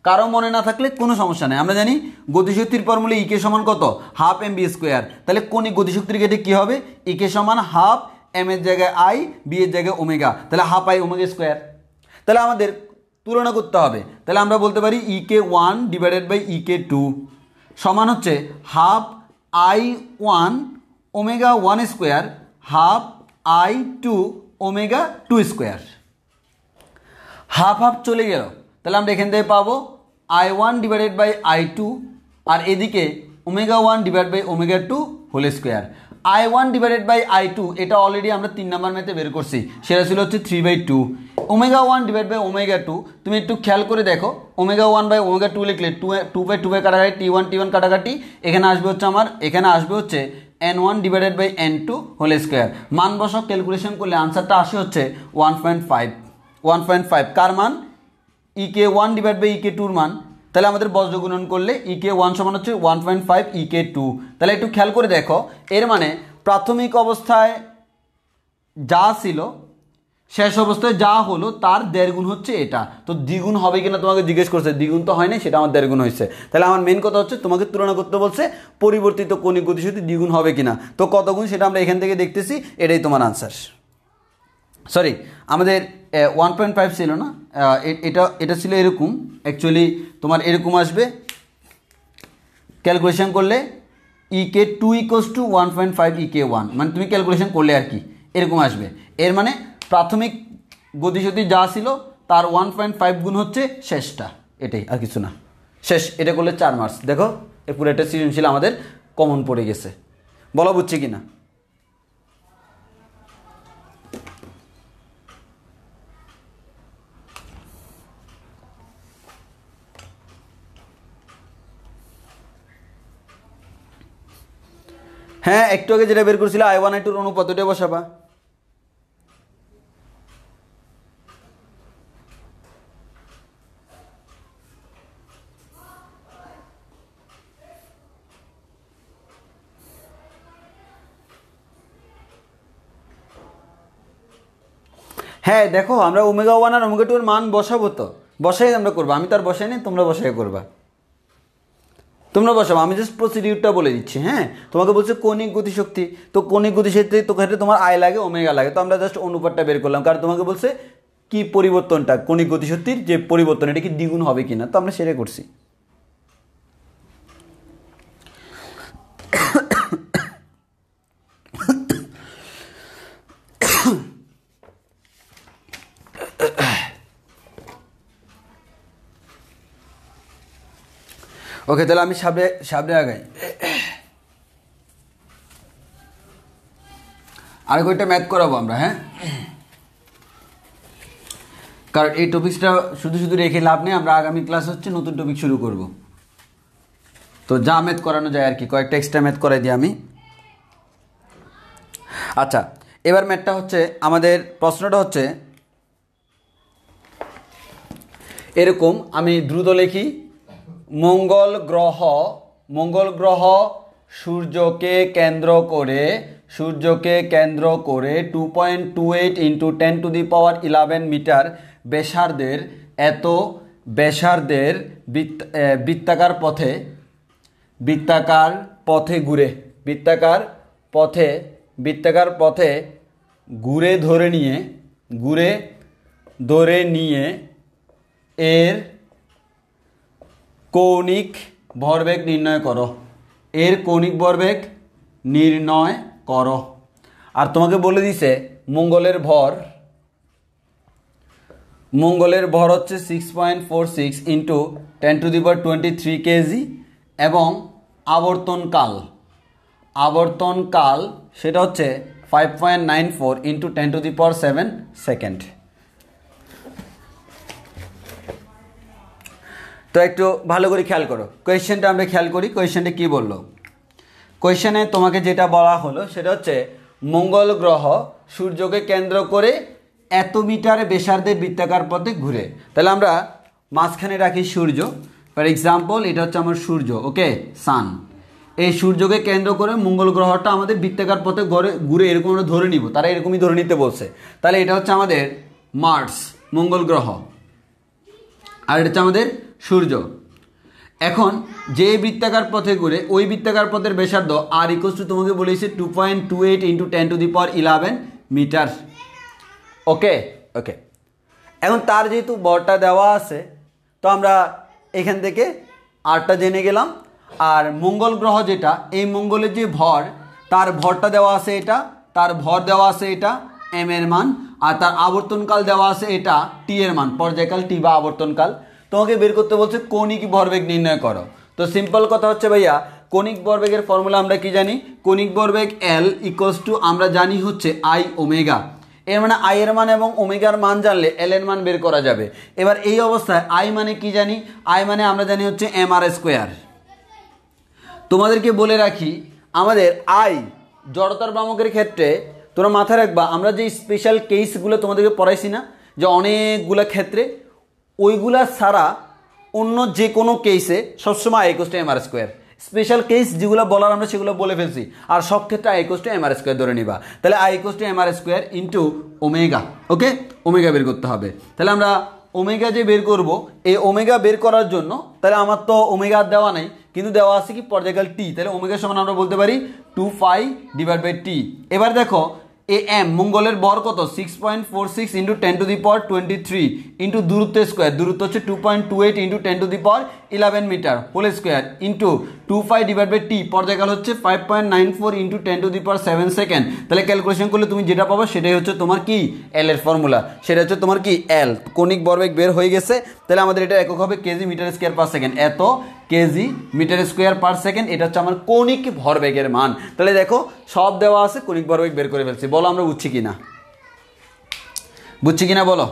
কারো মনে না থাকলে কোনো সমস্যা নেই, আমরা জানি গতিশক্তির ফর্মুলা ইকে সমান কত, হাফ এম বি স্কোয়ার। তাহলে কৌণিক গতিশক্তির ক্ষেত্রে কি হবে, ইকে সমান হাফ এম এর জায়গায় আই, বি এর জায়গায় ওমেগা, তাহলে হাফ আই ওমেগা স্কোয়ার। তাহলে আমাদের তুলনা করতে হবে, তাহলে আমরা বলতে পারি EK1 ডিভাইডেড বাই EK2 সমান হচ্ছে half I1 omega 1 square half I2 omega 2 square. Half half চলে গেল, তাহলে আমরা এখান থেকে পাবো I1 ডিভাইডেড বাই I2, আর এদিকে omega 1 divide by omega 2 whole square. I1 divided by I2 এটা অলরেডি আমরা 3 নাম্বার ম্যাথে বের করছি, সেটা ছিল হচ্ছে 3/2। ওমেগা 1 ডিভাইড বাই ওমেগা 2 তুমি একটু খেয়াল করে দেখো, ওমেগা 1 বাই ওমেগা 2 লিখলে 2/2 কাটাকাটি, T1 কাটাকাটি, এখানে আসবে হচ্ছে আমার, এখানে আসবে হচ্ছে N1 divided by N2 whole square. মান বসক ক্যালকুলেশন করলে আনসারটা আসে হচ্ছে 1.5। কার মান, EK1 ডিভাইড বাই EK2 মান। তাহলে আমাদের বজ্র গুণন করলে EK1 সমান হচ্ছে 1.5 EK2। তাহলে একটু খেয়াল করে দেখো, এর মানে প্রাথমিক অবস্থায় যা ছিল শেষ অবস্থায় যা হলো তার 1.5 গুণ হচ্ছে এটা, তো দ্বিগুণ হবে কিনা তোমাকে জিজ্ঞেস করছে, দ্বিগুণ তো হয় না, সেটা আমার 1.5 গুণ হয়েছে। তাহলে আমার মেন কথা হচ্ছে তোমাকে তুলনা করতে বলছে পরিবর্তিত কৌণিক গতিশক্তি দ্বিগুণ হবে কিনা, তো কত গুণ সেটা আমরা এখান থেকে দেখতেছি, এটাই তোমার আনসার। সরি, আমাদের 1.5 ছিল না, এটা ছিল এরকম, অ্যাকচুয়ালি তোমার এরকম আসবে ক্যালকুলেশন করলে EK2 = 1.5 EK1, মানে তুমি ক্যালকুলেশন করলে আর কি এরকম আসবে। এর মানে প্রাথমিক গতিশক্তি যা ছিল তার 1.5 গুণ হচ্ছে শেষটা, এটাই আর কিছু না। শেষ, এটা করলে 4 মার্কস। দেখো এই পুরো একটা সৃজনশীল আমাদের কমন পড়ে গেছে, বলা বুঝছে কিনা? হ্যাঁ, একটু আগে যেটা বের করছিল I1 I2 অনুপাত, ওটা বসাবা। হ্যাঁ দেখো, আমরা ওমেগা ওয়ান আর ওমেগা টু এর মান বসাবো, তো বসাই আমরা করবো, আমি তো আর বসাই নি, তোমরা বসাই করবা, তোমরা বসাবো, আমি জাস্ট প্রসিডিউরটা বলে দিচ্ছি। হ্যাঁ, তোমাকে বলছে কৌণিক গতিশক্তি, তো কৌণিক গতিশক্তি তো ক্ষেত্রে তোমার আই লাগে ওমেগা লাগে, তো আমরা জাস্ট অনুপাতটা বের করলাম, কারণ তোমাকে বলছে কি পরিবর্তনটা, কৌণিক গতিশক্তির যে পরিবর্তন এটা কি দ্বিগুণ হবে কিনা, তো আমরা সেটা করছি। ওকে, তাহলে আমি সামনে সামনে আগাই। আর কয়েকটা ম্যাথ করাবো আমরা। হ্যাঁ, কারণ এই টপিকসটা শুধু শুধু রেখে লাভ নেই, আমরা আগামী ক্লাস হচ্ছে নতুন টপিক শুরু করব, তো যা ম্যাথ করানো যায় আর কি, কয়েকটা এক্সট্রা ম্যাথ করাই দিই আমি। আচ্ছা, এবার ম্যাথটা হচ্ছে, আমাদের প্রশ্নটা হচ্ছে এরকম, আমি দ্রুত লিখি। মঙ্গল গ্রহ সূর্যকে কেন্দ্র করে 2.28 ইন্টু 10⁻11 মিটার ব্যাসার্ধের বৃত্তাকার পথে ঘুরে ধরে নিয়ে এর কৌণিক ভরবেগ নির্ণয় করো। আর তোমাকে বলে দিছে মঙ্গলের ভর হচ্ছে 6.46 ইন্টু 10⁻23 কেজি, এবং আবর্তনকাল সেটা হচ্ছে 5.94 ইন্টু 10⁻7 সেকেন্ড। তো একটু ভালো করে খেয়াল করো, কোয়েশ্চেনটা আমরা খেয়াল করি, কোয়েশ্চেনটা কি বললো। কোয়েশ্চেনে তোমাকে যেটা বলা হলো সেটা হচ্ছে মঙ্গল গ্রহ সূর্যকে কেন্দ্র করে এত মিটার ব্যাসার্ধের বৃত্তাকার পথে ঘুরে। তাহলে আমরা মাঝখানে রাখি সূর্য, ফর এক্সাম্পল এটা হচ্ছে আমার সূর্য, ওকে, সান। এই সূর্যকে কেন্দ্র করে মঙ্গল গ্রহটা আমাদের বৃত্তাকার পথে ঘুরে এরকম আমরা ধরে নিব, তারা এরকমই ধরে নিতে বলছে। তাহলে এটা হচ্ছে আমাদের মার্স, মঙ্গল গ্রহ, আর এটা হচ্ছে আমাদের সূর্য। এখন যে বৃত্তাকার পথে ঘুরে ওই বৃত্তাকার পথের ব্যাসার্ধ আর ইকুয়ালস টু তোমাকে বলেছে 2.28 ইন্টু 10⁻11 মিটার। ওকে, এখন তার যেহেতু ভরটা দেওয়া আছে, তো আমরা এখান থেকে আরটা জেনে গেলাম। আর মঙ্গল গ্রহ যেটা, এই মঙ্গলের যে ভর, তার ভরটা দেওয়া আছে এটা, তার ভর দেওয়া আছে এটা এম এর মান, আর তার আবর্তনকাল দেওয়া আছে এটা টি এর মান, পর্যায়কাল টি বা আবর্তনকাল। তোমাকে বের করতে বলছে কৌণিক ভরবেগ নির্ণয় করো। তো সিম্পল কথা হচ্ছে ভাইয়া, কৌণিক ভরবেগের ফর্মুলা আমরা কি জানি, কৌণিক ভরবেগ এল ইকুয়ালস টু আমরা জানি হচ্ছে আই ওমেগা। এর মানে আই এর মান এবং ওমেগার মান জানলে এল এর মান বের করা যাবে। এবার এই অবস্থায় আই মানে কি জানি, আই মানে আমরা জানি হচ্ছে এম আর স্কোয়ার। তোমাদেরকে বলে রাখি, আমাদের আই জড়তার ভ্রামকের ক্ষেত্রে তোমরা মাথায় রাখবা, আমরা যে স্পেশাল কেসগুলো তোমাদেরকে পড়াইছি না, যে অনেকগুলো ক্ষেত্রে, ওইগুলা ছাড়া অন্য যে কোনো কেসে সবসময় I equals to M R square. Special case যেগুলো বলার আমরা সেগুলো বলে ফেলছি, আর সব ক্ষেত্রে I equals to M R square ধরে নিবা। তাহলে I equals to M R square into omega. Okay, omega বের করতে হবে। তাহলে আমরা ওমেগা যে বের করব, এই ওমেগা বের করার জন্য, তাহলে আমার তো ওমেগা দেওয়া নাই, কিন্তু দেওয়া আছে কি পর্যায়কাল টি, তাহলে ওমেগার সমান আমরা বলতে পারি 2π/t। এবার দেখো এ এম মঙ্গলের ভর কত, 6.46 ইন্টু 10⁻23 ইন্টু দূরত্ব স্কোয়ার, দূরত্ব হচ্ছে 2.28 into 10⁻11 metre whole square into 2π/t, পর্যায়কাল হচ্ছে 5.94 ইন্টু 10⁻7 সেকেন্ড। তাহলে ক্যালকুলেশন করলে তুমি যেটা পাবো সেটাই হচ্ছে তোমার কি এল এর ফর্মুলা, সেটা হচ্ছে তোমার কি এল, কৌণিক ভরবেগ বের হয়ে গেছে। তাহলে আমাদের এটা একক হবে k g metre square per second, এত k g metre square per second, এটা হচ্ছে আমার কৌণিক ভরবেগের মান। তাহলে দেখো সব দেওয়া আছে, কৌণিক ভরবেগ বের করে ফেলছি। বলো আমরা বুঝছি কিনা বলো।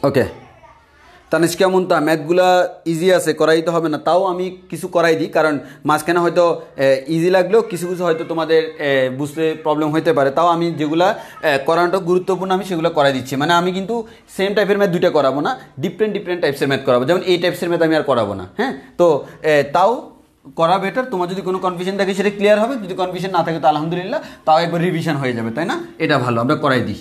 ওকে, তানিষ্কা মুন্তা ম্যাথগুলা ইজি আছে, করাইতে হবে না, তাও আমি কিছু করাই দিই, কারণ মাঝখানে হয়তো ইজি লাগলেও কিছু কিছু হয়তো তোমাদের বুঝতে প্রবলেম হতে পারে, তাও আমি যেগুলা করানোটা গুরুত্বপূর্ণ আমি সেগুলো করাই দিচ্ছি। মানে আমি কিন্তু সেম টাইপের ম্যাথ দুইটা করাবো না, ডিফারেন্ট টাইপসের ম্যাথ করাবো, যেমন এই টাইপসের ম্যাথ আমি আর করাবো না। হ্যাঁ, তো তাও করা বেটার। তোমার যদি কোনো কনফিউশন থাকে সেটা ক্লিয়ার হবে, যদি কনফিউশন না থাকে তো আলহামদুলিল্লাহ, তাও একবার রিভিশন হয়ে যাবে, তাই না? এটা ভালো, আমরা করাই দিই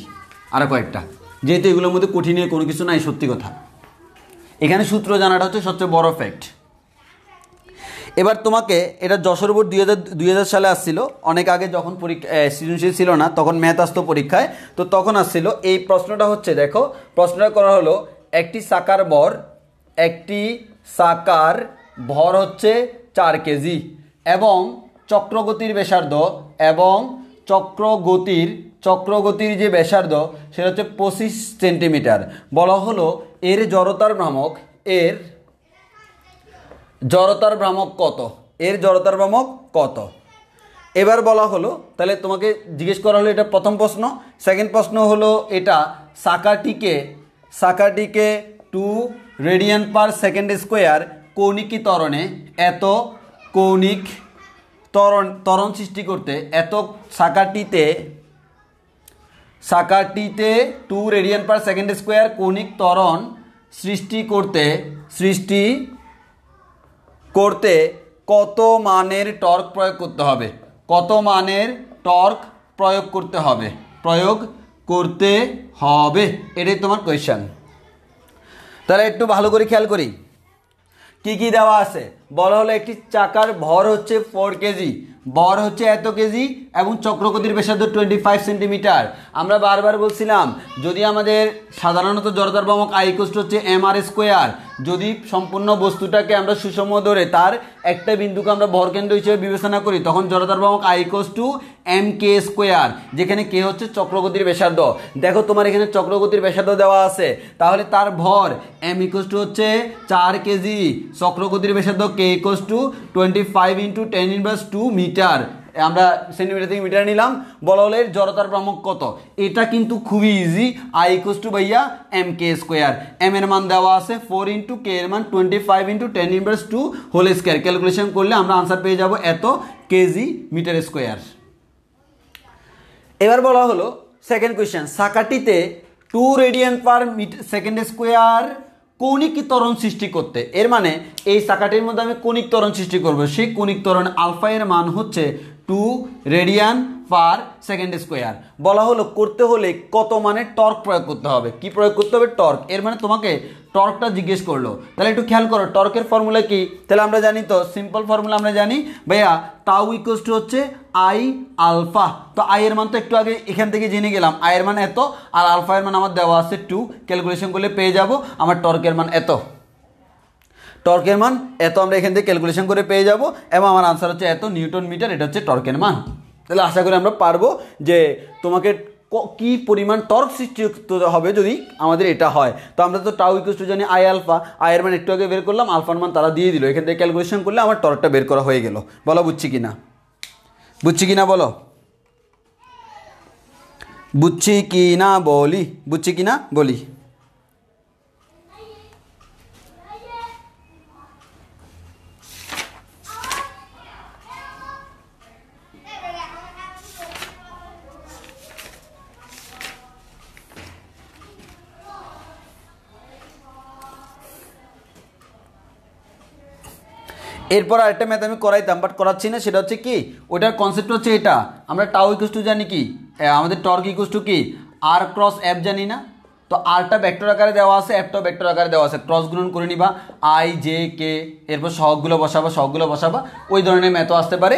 আরও কয়েকটা, যেহেতু এগুলোর মধ্যে কঠিনের কোনো কিছু নাই, সত্যি কথা। এখানে সূত্র জানাটা হচ্ছে সবচেয়ে বড় ফ্যাক্ট। এবার তোমাকে এটা যশোর বোর্ড 2000 সালে আসছিল, অনেক আগে যখন সৃজনশীল ছিল না তখন ম্যাথ আসতো পরীক্ষায়, তো তখন আসছিল এই প্রশ্নটা হচ্ছে, দেখো প্রশ্নটা করা হলো একটি চাকার ভর হচ্ছে 4 কেজি এবং চক্রগতির ব্যাসার্ধ চক্রগতির যে ব্যাসার্ধ সেটা হচ্ছে 25 সেন্টিমিটার। বলা হলো এর জড়তার ভ্রামক কত? এবার বলা হলো, তাহলে তোমাকে জিজ্ঞেস করা হলো, এটা প্রথম প্রশ্ন। সেকেন্ড প্রশ্ন হলো এটা চাকাটিকে 2 রেডিয়ান পার সেকেন্ড স্কোয়ার কৌণিকী ত্বরণে এত কৌণিক ত্বরণ সৃষ্টি করতে, এত চাকাটিতে 2 রেডিয়ান পার সেকেন্ড স্কোয়ার কৌণিক ত্বরণ সৃষ্টি করতে কত মানের টর্ক প্রয়োগ করতে হবে? এটাই তোমার কোয়েশ্চেন। তাহলে একটু ভালো করে খেয়াল করি কি কি দেওয়া আছে। বলা হলো একটি চাকার ভর হচ্ছে 4 কেজি, ভর হচ্ছে এত কেজি এবং চক্রগতির ব্যাসার্ধ 25 সেন্টিমিটার। আমরা বারবার বলছিলাম যদি আমাদের সাধারণত জড়তার ভ্রামক I হচ্ছে mr স্কোয়ার, যদি সম্পূর্ণ বস্তুটাকে আমরা সুষম ধরে তার একটা বিন্দুকে আমরা ভরকেন্দ্র হিসেবে বিবেচনা করি, তখন জড়তার ভ্রামক I mk স্কোয়ার, যেখানে কে হচ্ছে চক্রগতির ব্যাসার্ধ। দেখো তোমার এখানে চক্রগতির ব্যাসার্ধ দেওয়া আছে, তাহলে তার ভর m হচ্ছে 4 কেজি, চক্রগতির ব্যাসার্ধ k 25 × 10⁻² মিটার, আমরা সেন্টিমিটার থেকে মিটার নিলাম। বলা হলে জড়তার ভ্রামক কত? এটা কিন্তু খুবই ইজি, I ভাইয়া mk স্কোয়ার, m এর মান দেওয়া আছে 4 × k এর মান 25 × 10⁻² হোল স্কোয়ার, ক্যালকুলেশন করলে আমরা আনসার পেয়ে যাব এত কেজি মিটার স্কোয়ার। এবার বলা হলো সেকেন্ড কোয়েশ্চেন, চাকাটিতে 2 রেডিয়ান পার সেকেন্ড স্কোয়ার কৌণিক ত্বরণ সৃষ্টি করতে, এর মানে এই চাকাটির মধ্যে আমি কৌণিক ত্বরণ সৃষ্টি করব, সেই কৌণিক ত্বরণ আলফা এর মান হচ্ছে 2 রেডিয়ান পার সেকেন্ড স্কোয়ার। বলা হলো করতে হলে কত মানের টর্ক প্রয়োগ করতে হবে? কি প্রয়োগ করতে হবে? টর্ক। এর মানে তোমাকে টর্কটা জিজ্ঞেস করলো, তাহলে একটু খেয়াল করো টর্কের ফর্মুলা কি। তাহলে আমরা জানি তো, সিম্পল ফর্মুলা আমরা জানি ভাইয়া, টাউ হচ্ছে I আলফা। তো I এর মান তো একটু আগে এখান থেকে জেনে গেলাম, I এর মান এত আর আলফা এর মান আমার দেওয়া আছে 2, ক্যালকুলেশন করলে পেয়ে যাব আমার টর্কের মান এত। আমরা এখান থেকে ক্যালকুলেশন করে পেয়ে যাব এবং আমার আনসার হচ্ছে এত নিউটন মিটার, এটা হচ্ছে টর্কের মান। তাহলে আশা করি আমরা পারবো যে তোমাকে কি পরিমাণ টর্ক সৃষ্টি হবে যদি আমাদের এটা হয়। তো আমরা তো টাউ জানি I আলফা, I এর মান একটু আগে বের করলাম, আলফার মান তারা দিয়ে দিল, এখান থেকে ক্যালকুলেশন করলে আমার টর্কটা বের করা হয়ে গেল। বলো বুঝছি কিনা বলো, বুঝছি কিনা বলি। এরপর আরেকটা ম্যাথ আমি করাইতাম বাট করাচ্ছি না, সেটা হচ্ছে কি, ওটার কনসেপ্ট হচ্ছে এটা, আমরা টাউ জানি কি, আমাদের টর্ক কি R ক্রস F জানি না, তো আরটা ভেক্টর আকারে দেওয়া আছে, এফটাও ভেক্টর আকারে দেওয়া আছে, ক্রস গুণন করে নিবা I J K, এরপর সহগগুলো বসাবা, ওই ধরনের ম্যাথও আসতে পারে,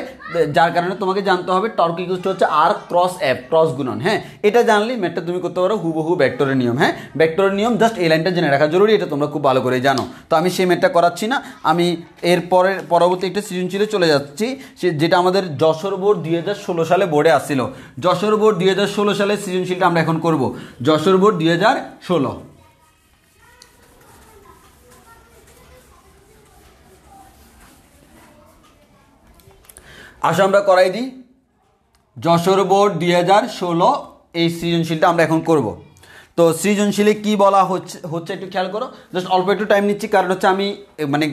যার কারণে তোমাকে জানতে হবে টর্ক হচ্ছে R ক্রস F, ক্রস গুণন। হ্যাঁ, এটা জানলেই ম্যাথটা তুমি করতে পারো হুবহু ভেক্টরের নিয়ম। হ্যাঁ, ভেক্টরের নিয়ম জাস্ট এই লাইনটা জেনে রাখা জরুরি, এটা তোমরা খুব ভালো করে জানো। তো আমি সেই ম্যাথটা করাচ্ছি না, আমি পরবর্তী একটা সৃজনশীলে চলে যাচ্ছি, যেটা আমাদের যশোর বোর্ড 2016 সালে বোর্ডে আসছিল। যশোর বোর্ড 2016 সালের সৃজনশীলটা আমরা এখন করব, যশোর বোর্ড 2016। আসো আমরা করাই দিই যশোর বোর্ড 2016 এই সৃজনশীলটা আমরা এখন করব। তো সৃজনশীলে কি বলা হচ্ছে হচ্ছে একটু খেয়াল করো, জাস্ট অল্প একটু টাইম নিচ্ছি, কারণ হচ্ছে আমি মানে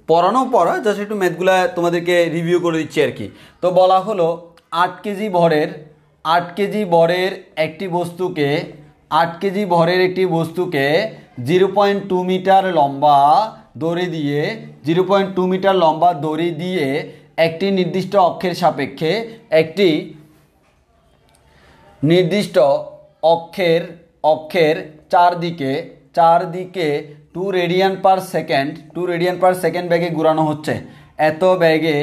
পড়া জাস্ট একটু ম্যাথগুলা তোমাদেরকে রিভিউ করে দিচ্ছি আর কি। তো বলা হলো 8 কেজি ভরের একটি বস্তুকে 8 কেজি ভরের একটি বস্তুকে 0.2 মিটার লম্বা দড়ি দিয়ে 0.2 মিটার লম্বা দড়ি দিয়ে একটি নির্দিষ্ট অক্ষের সাপেক্ষে একটি নির্দিষ্ট অক্ষের চারদিকে 2 রেডিয়ান পার সেকেন্ড বেগে ঘোরানো হচ্ছে। এত বেগে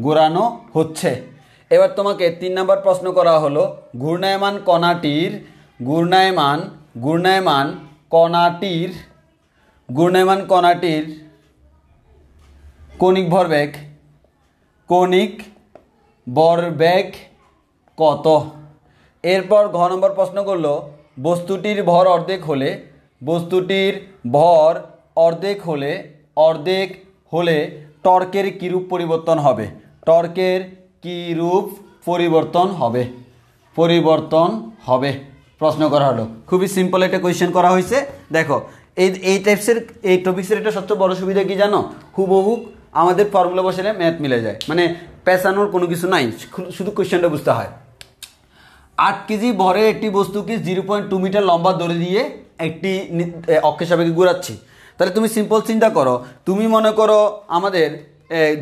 ঘোরানো হচ্ছে। এবার তোমাকে 3 নম্বর প্রশ্ন করা হলো ঘূর্ণায়মান কণাটির কৌণিক ভরবেগ কত। এরপর ঘ নম্বর প্রশ্ন করলো বস্তুটির ভর অর্ধেক হলে টর্কের কিরূপ পরিবর্তন হবে প্রশ্ন করা হলো। খুবই সিম্পল একটা কোয়েশ্চেন করা হয়েছে। দেখো এই টপিক্সের একটা সবচেয়ে বড় সুবিধা কি জানো, হুবহু আমাদের ফর্মুলা বসালে ম্যাথ মিলে যায়, মানে পেঁচানোর কোনো কিছু নাই, শুধু কোয়েশ্চেনটা বুঝতে হয়। 8 কেজি ভরের একটি বস্তুকে 0.2 মিটার লম্বা দড়ি দিয়ে একটি অক্ষের সাপেক্ষে ঘোরাচ্ছি। তাহলে তুমি সিম্পল চিন্তা করো, তুমি মনে করো আমাদের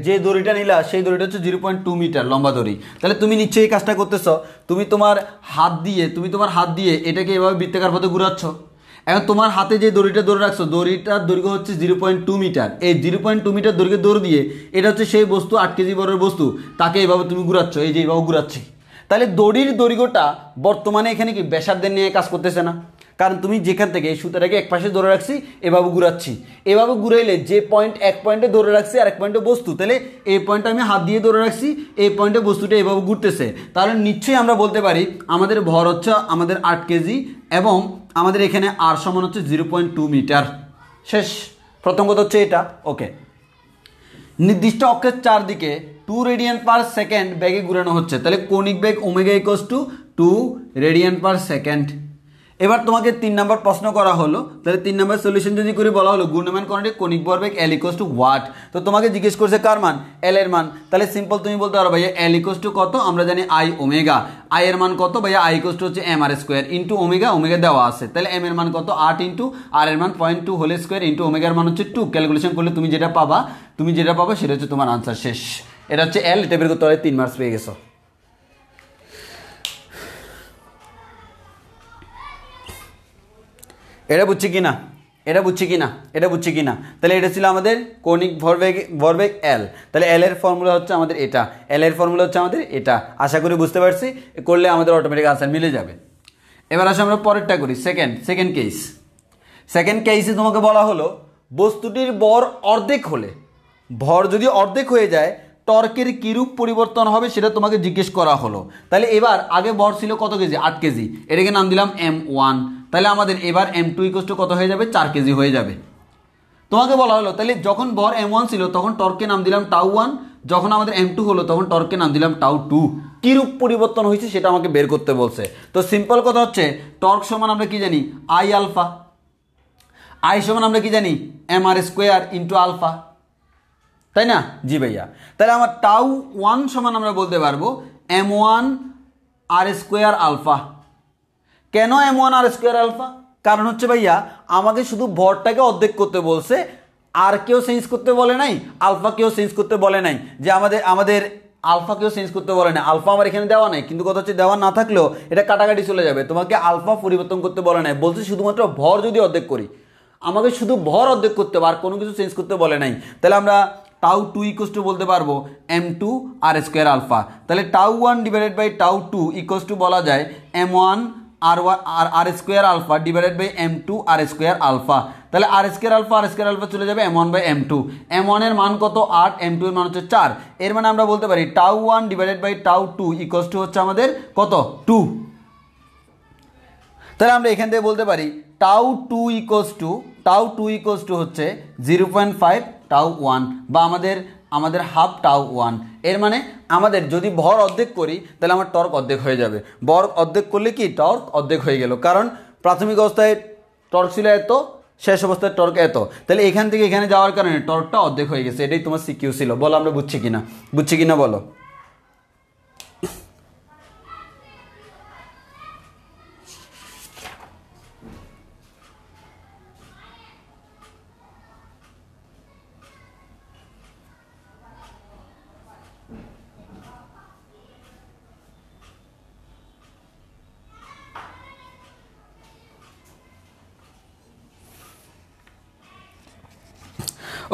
যে দড়িটা নিলা সেই দড়িটা হচ্ছে 0.2 মিটার লম্বা দড়ি। তাহলে তুমি নিশ্চয়ই এই কাজটা করতেছো, তুমি তোমার হাত দিয়ে এটাকে এভাবে বৃত্তাকার পথে ঘুরাচ্ছ। এখন তোমার হাতে যে দড়িটা ধরে রাখছো, দড়িটার দৈর্ঘ্য হচ্ছে 0.2 মিটার। এই 0.2 মিটার দৈর্ঘ্যের দড়ি দিয়ে এটা হচ্ছে সেই বস্তু, 8 কেজি বড়ের বস্তু, তাকে এইভাবে তুমি ঘুরাচ্ছ, এই যে এইভাবে ঘুরাচ্ছি। তাহলে দড়ির দৈর্ঘ্যটা বর্তমানে এখানে কি ব্যাসার্ধের নিয়ে কাজ করতেছে না, কারণ তুমি যেখান থেকে এই সুতাটাকে এক পাশে ধরে রাখছি, এভাবে ঘুরাচ্ছি। এভাবে ঘুরাইলে যে এক পয়েন্টে ধরে রাখছি আর এক পয়েন্টে বস্তু, তাহলে এই পয়েন্টটা আমি হাত দিয়ে ধরে রাখছি, এই পয়েন্টে বস্তুটা এভাবে ঘুরতেছে। তাহলে নিশ্চয়ই আমরা বলতে পারি আমাদের ভর হচ্ছে আমাদের 8 কেজি এবং আমাদের এখানে আর সমান হচ্ছে 0.2 মিটার। শেষ। প্রথম কথা হচ্ছে এটা। ওকে, নির্দিষ্ট অক্ষের চারদিকে 2 রেডিয়ান পার সেকেন্ড বেগে ঘুরানো হচ্ছে। তাহলে কৌণিক বেগ omega equals to 2 radian per second. এবার তোমাকে 3 নম্বর প্রশ্ন করা হলো, তাহলে 3 নম্বর সলিউশন যদি করে বলা হলো ঘূর্ণায়মান কণাটির কৌণিক ভরবেগ L ইকুয়ালস টু হোয়াট। তো তোমাকে জিজ্ঞেস করছে কার মান, L এর মান। তাহলে সিম্পল তুমি বলতে পারো ভাইয়া L ইকুয়ালস টু কত, আমরা জানি I ওমেগা। I এর মান কত ভাইয়া, I ইকুয়ালস টু হচ্ছে mr স্কয়ার ইনটু ওমেগা দেওয়া আছে। তাহলে m এর মান কত 8 ইনটু r এর মান 0.2 হোল স্কয়ার ইনটু ওমেগার মান হচ্ছে 2। ক্যালকুলেশন করলে তুমি যেটা পাবা সেটা হচ্ছে তোমার আনসার। শেষ। এটা হচ্ছে L, এটা বের করতে পারলে 3 মার্কস পেয়ে গেছো। এটা বুঝছি কিনা তাহলে এটা ছিল আমাদের কৌণিক ভরবেগ L। তাহলে L এর ফর্মুলা হচ্ছে আমাদের এটা। আশা করি বুঝতে পারছি, করলে আমাদের অটোমেটিক আনসার মিলে যাবে। এবার আসলে আমরা পরেরটা করি। সেকেন্ড কেসে তোমাকে বলা হলো বস্তুটির ভর যদি অর্ধেক হয়ে যায় টর্কের কিরূপ পরিবর্তন হবে সেটা তোমাকে জিজ্ঞেস করা হলো। তাহলে এবার আগে ভর ছিল কত কেজি, 8 কেজি, এটাকে নাম দিলাম M1। তাহলে আমাদের এবার M2 ইকুয়ালস টু কত হয়ে যাবে, 4 কেজি হয়ে যাবে। তোমাকে বলা হলো তাহলে যখন ভর M1 ছিল তখন টর্কের নাম দিলাম τ1, যখন আমাদের M2 হলো তখন টর্কের নাম দিলাম τ2। কিরূপ পরিবর্তন হয়েছে সেটা আমাকে বের করতে বলছে। তো সিম্পল কথা হচ্ছে টর্ক সমান আমরা কি জানি, I আলফা। I সমান আমরা কি জানি, mr স্কয়ার ইনটু আলফা, তাই না? জি ভাইয়া। তাহলে আমার τ1 সমান আমরা বলতে পারবো m1 r স্কয়ার আলফা। কেন m1 r স্কয়ার আলফা? কারণ হচ্ছে ভাইয়া আমাকে শুধু ভরটাকে অর্ধেক করতে বলছে, আর কেউ চেঞ্জ করতে বলে নাই, আলফা কেউ চেঞ্জ করতে বলে নাই, যে আমাদের আলফা কেউ চেঞ্জ করতে বলে নাই। আলফা আমার এখানে দেওয়া নাই, কিন্তু কথা হচ্ছে দেওয়া না থাকলেও এটা কাটাকাটি চলে যাবে। তোমাকে আলফা পরিবর্তন করতে বলে নাই, বলছে শুধুমাত্র ভর যদি অর্ধেক করি, আমাকে শুধু ভর অর্ধেক করতে হবে, আর কোনো কিছু চেঞ্জ করতে বলে নাই। তাহলে আমরা τ2 ইকুয়ালস টু বলতে পারবো m2 r স্কয়ার আলফা। তাহলে τ1 ডিভাইডেড বাই τ2 ইকুয়ালস টু বলা যায় m1 r square alpha divided by m2 r square alpha. তাহলে r স্কয়ার আলফা চলে যাবে m1 বাই m2। m1 এর মান কত 8, m2 এর মান হচ্ছে 4। এর মানে আমরা বলতে পারি τ1 ডিভাইডেড বাই τ2 ইকুয়ালস টু হচ্ছে আমাদের কত 2। তাহলে আমরা এখান থেকে বলতে পারি τ2 ইকুয়ালস টু হচ্ছে 0.5 τ1, বা আমাদের আমাদের হাফ টাউ 1। এর মানে আমাদের যদি ভর অর্ধেক করি তাহলে আমার টর্ক অর্ধেক হয়ে যাবে। ভর অর্ধেক করলে কি টর্ক অর্ধেক হয়ে গেল, কারণ প্রাথমিক অবস্থায় টর্ক ছিল এত, শেষ অবস্থায় টর্ক এত, তাহলে এখান থেকে এখানে যাওয়ার কারণে টর্কটা অর্ধেক হয়ে গেছে। এটাই তোমার সিকিউ ছিল। বলো আমরা বুঝছি কিনা বলো।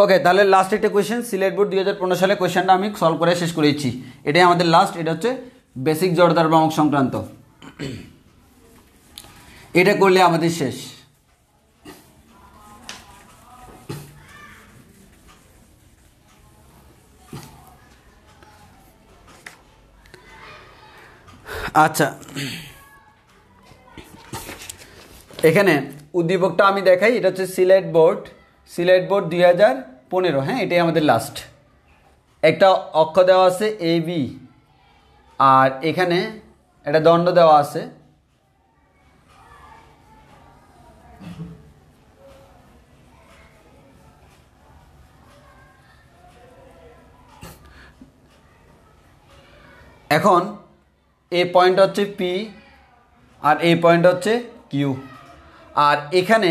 ওকে, তাহলে লাস্ট একটা কোয়েশ্চেন, সিলেট বোর্ড 2015 সালে কোয়েশ্চেনটা আমি সলভ করে শেষ করেছি। এটাই আমাদের লাস্ট। এটা হচ্ছে বেসিক জড়তার ভ্রামক সংক্রান্ত। এটা করলে আমাদের শেষ। আচ্ছা, এখানে উদ্দীপকটা আমি দেখাই। এটা হচ্ছে সিলেট বোর্ড 2015। হ্যাঁ, এটাই আমাদের লাস্ট। একটা অক্ষ দেওয়া আছে এ বি, আর এখানে একটা দণ্ড দেওয়া আছে। এখন এই পয়েন্ট হচ্ছে পি আর এই পয়েন্ট হচ্ছে কিউ, আর এখানে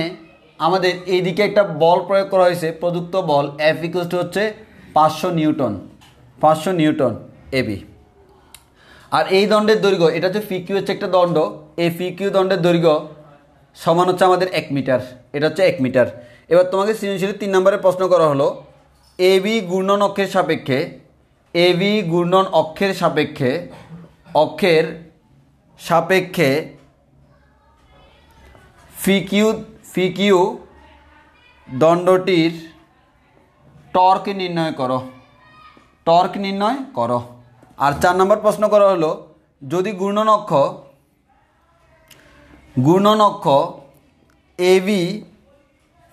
আমাদের এইদিকে একটা বল প্রয়োগ করা হয়েছে, প্রযুক্ত বল F = হচ্ছে 500 নিউটন এবি। আর এই দণ্ডের দৈর্ঘ্য, এটা হচ্ছে ফি কিউ হচ্ছে একটা দণ্ড, এই ফি কিউ দণ্ডের দৈর্ঘ্য সমান হচ্ছে আমাদের 1 মিটার। এটা হচ্ছে 1 মিটার। এবার তোমাকে সৃজনশীলের 3 নম্বরের প্রশ্ন করা হলো, এবি ঘূর্ণন অক্ষের সাপেক্ষে ফি কিউ দণ্ডটির টর্ক নির্ণয় করো। আর 4 নম্বর প্রশ্ন করা হলো, যদি ঘূর্ণন অক্ষ এবি